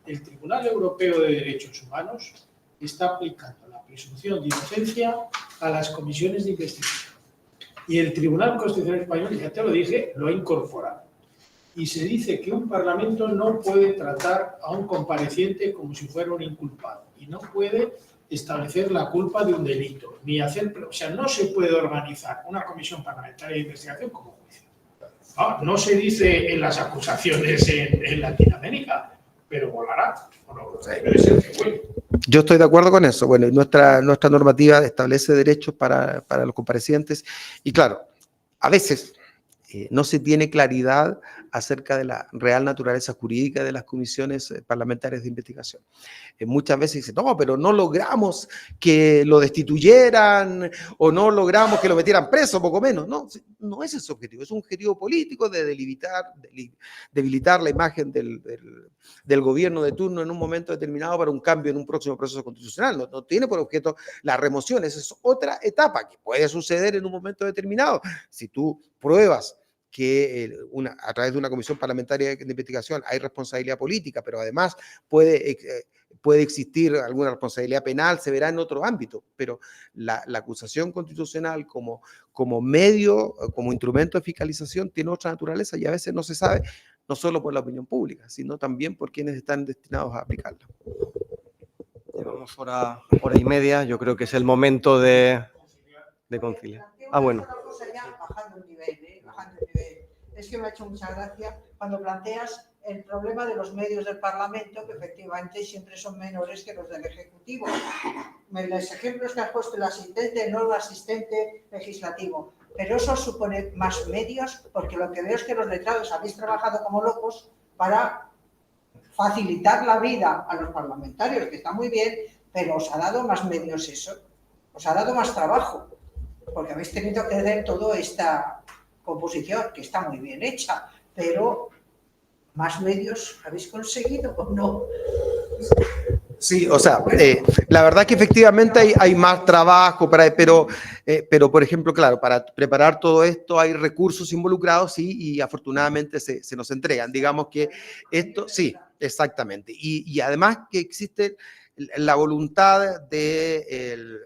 El Tribunal Europeo de Derechos Humanos está aplicando la presunción de inocencia a las comisiones de investigación. Y el Tribunal Constitucional Español, ya te lo dije, lo ha incorporado. Y se dice que un Parlamento no puede tratar a un compareciente como si fuera un inculpado y no puede establecer la culpa de un delito, ni hacer, o sea, no se puede organizar una comisión parlamentaria de investigación como juicio. No se dice en las acusaciones en Latinoamérica, pero volará. Debe ser que vuele. Yo estoy de acuerdo con eso. Bueno, nuestra normativa establece derechos para los comparecientes y claro, a veces no se tiene claridad acerca de la real naturaleza jurídica de las comisiones parlamentarias de investigación. Muchas veces dicen, no, pero no logramos que lo destituyeran o no logramos que lo metieran preso, poco menos. No, no es ese objetivo, es un objetivo político de debilitar la imagen del gobierno de turno en un momento determinado para un cambio en un próximo proceso constitucional. No tiene por objeto la remoción, esa es otra etapa que puede suceder en un momento determinado. Si tú pruebas que a través de una comisión parlamentaria de investigación hay responsabilidad política, pero además puede existir alguna responsabilidad penal, se verá en otro ámbito, pero la acusación constitucional como medio, como instrumento de fiscalización tiene otra naturaleza y a veces no se sabe, no solo por la opinión pública, sino también por quienes están destinados a aplicarla. Llevamos hora y media, yo creo que es el momento de conciliar. Bueno. Bajando el nivel. Es que me ha hecho mucha gracia cuando planteas el problema de los medios del Parlamento, que efectivamente siempre son menores que los del Ejecutivo. los ejemplos que has puesto, el asistente, el nuevo asistente legislativo, pero eso supone más medios, porque lo que veo es que los letrados habéis trabajado como locos para facilitar la vida a los parlamentarios, que está muy bien, pero os ha dado más medios eso, os ha dado más trabajo, porque habéis tenido que hacer toda esta composición, que está muy bien hecha, pero ¿más medios habéis conseguido o no? Sí, o sea, la verdad que efectivamente hay más trabajo, pero por ejemplo, claro, para preparar todo esto hay recursos involucrados, sí, y afortunadamente se nos entregan. Digamos que esto, sí, exactamente. Y además que existe la voluntad de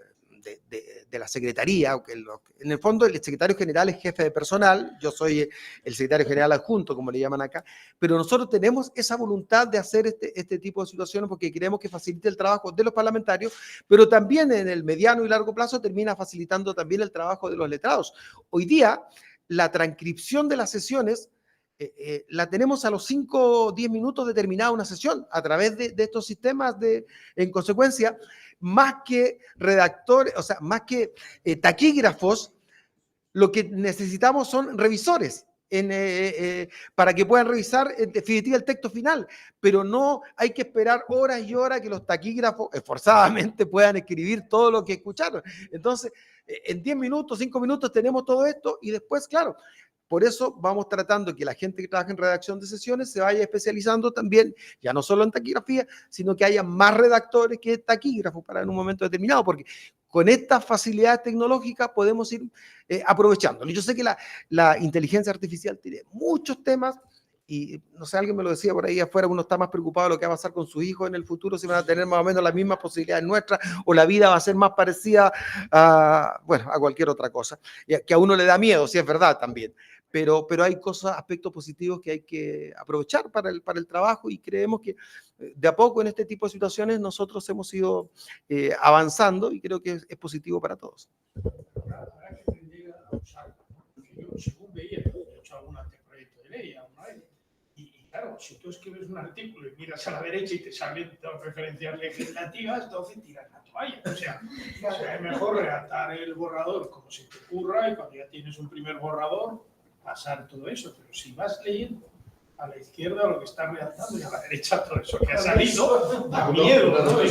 la Secretaría, en el fondo el secretario general es jefe de personal, yo soy el secretario general adjunto, como le llaman acá, pero nosotros tenemos esa voluntad de hacer este tipo de situaciones porque queremos que facilite el trabajo de los parlamentarios, pero también en el mediano y largo plazo termina facilitando también el trabajo de los letrados. Hoy día, la transcripción de las sesiones la tenemos a los 5 o 10 minutos de terminada una sesión a través de estos sistemas en consecuencia, más que redactores, o sea, más que taquígrafos, lo que necesitamos son revisores para que puedan revisar en definitiva el texto final, pero no hay que esperar horas y horas que los taquígrafos esforzadamente puedan escribir todo lo que escucharon. Entonces, en 10 minutos, 5 minutos tenemos todo esto y después, claro, por eso vamos tratando que la gente que trabaja en redacción de sesiones se vaya especializando también, ya no solo en taquigrafía, sino que haya más redactores que taquígrafos para en un momento determinado, porque con estas facilidades tecnológicas podemos ir aprovechándolo. Yo sé que la inteligencia artificial tiene muchos temas y no sé, alguien me lo decía por ahí afuera, uno está más preocupado de lo que va a pasar con sus hijos en el futuro, si van a tener más o menos las mismas posibilidades nuestras o la vida va a ser más parecida a cualquier otra cosa, que a uno le da miedo, si es verdad también. Pero hay cosas, aspectos positivos que hay que aprovechar para el trabajo y creemos que de a poco en este tipo de situaciones nosotros hemos ido avanzando y creo que es positivo para todos. Habrá que aprender a usarlo, porque yo según veía, he hecho algún anteproyecto de ley alguna vez, y claro, si tú escribes un artículo y miras a la derecha y te salen todas referencias legislativas, entonces tiras la toalla. O sea, es mejor redactar el borrador como se te ocurra y cuando ya tienes un primer borrador, pasar todo eso, pero si vas leyendo a la izquierda lo que estás redactando y a la derecha todo eso que ha salido, da miedo, ¿no?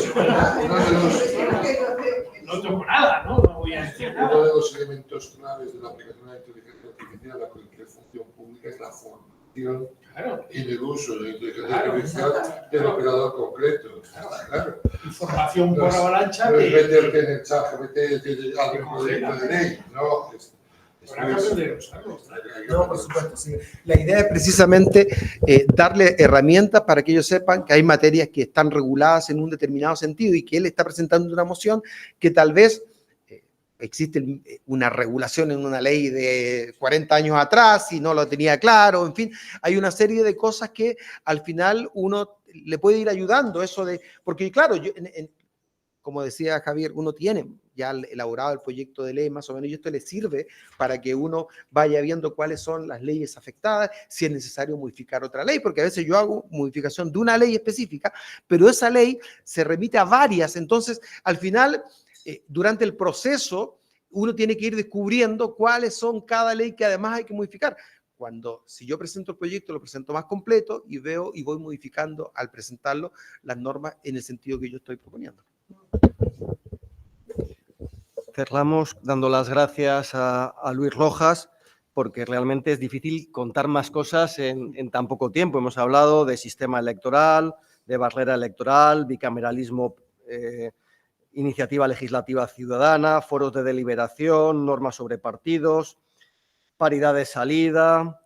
No toco nada, ¿no? No voy a decir nada. Uno de los elementos claves de la aplicación de la inteligencia artificial a cualquier función pública es la formación y el uso de la inteligencia artificial del operador concreto. Claro. Información por avalancha. No es meterte en el chat, meterte al proyecto de ley, ¿no? No, por supuesto, sí. La idea es precisamente darle herramientas para que ellos sepan que hay materias que están reguladas en un determinado sentido y que él está presentando una moción que tal vez existe una regulación en una ley de 40 años atrás y no lo tenía claro, en fin, hay una serie de cosas que al final uno le puede ir ayudando, eso de, porque claro, como decía Javier, uno tiene ya elaborado el proyecto de ley más o menos y esto le sirve para que uno vaya viendo cuáles son las leyes afectadas, si es necesario modificar otra ley, porque a veces yo hago modificación de una ley específica, pero esa ley se remite a varias, entonces al final, durante el proceso, uno tiene que ir descubriendo cuáles son cada ley que además hay que modificar. Si yo presento el proyecto, lo presento más completo y veo y voy modificando al presentarlo las normas en el sentido que yo estoy proponiendo. Cerramos dando las gracias a Luis Rojas porque realmente es difícil contar más cosas en tan poco tiempo. Hemos hablado de sistema electoral, de barrera electoral, bicameralismo, iniciativa legislativa ciudadana, foros de deliberación, normas sobre partidos, paridad de salida,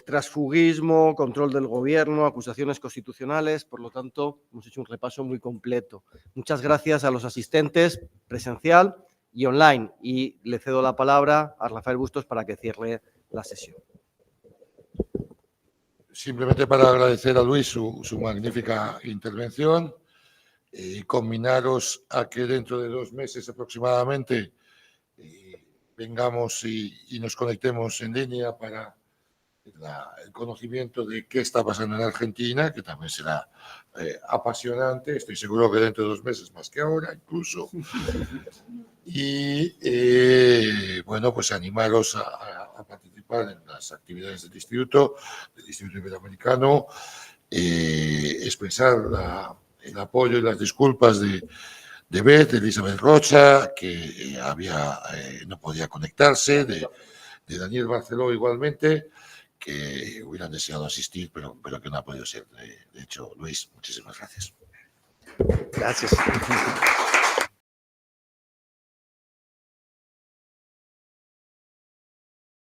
transfugismo, control del gobierno, acusaciones constitucionales. Por lo tanto, hemos hecho un repaso muy completo. Muchas gracias a los asistentes presencial y online. Y le cedo la palabra a Rafael Bustos para que cierre la sesión. Simplemente para agradecer a Luis su magnífica intervención y combinaros a que dentro de 2 meses aproximadamente vengamos y nos conectemos en línea para el conocimiento de qué está pasando en Argentina, que también será apasionante, estoy seguro que dentro de 2 meses más que ahora incluso. Y bueno, pues animaros a participar en las actividades del Instituto Iberoamericano, expresar el apoyo y las disculpas de Beth, de Elizabeth Rocha, que no podía conectarse, de Daniel Barceló igualmente, que hubieran deseado asistir, pero que no ha podido ser. De hecho, Luis, muchísimas gracias. Gracias.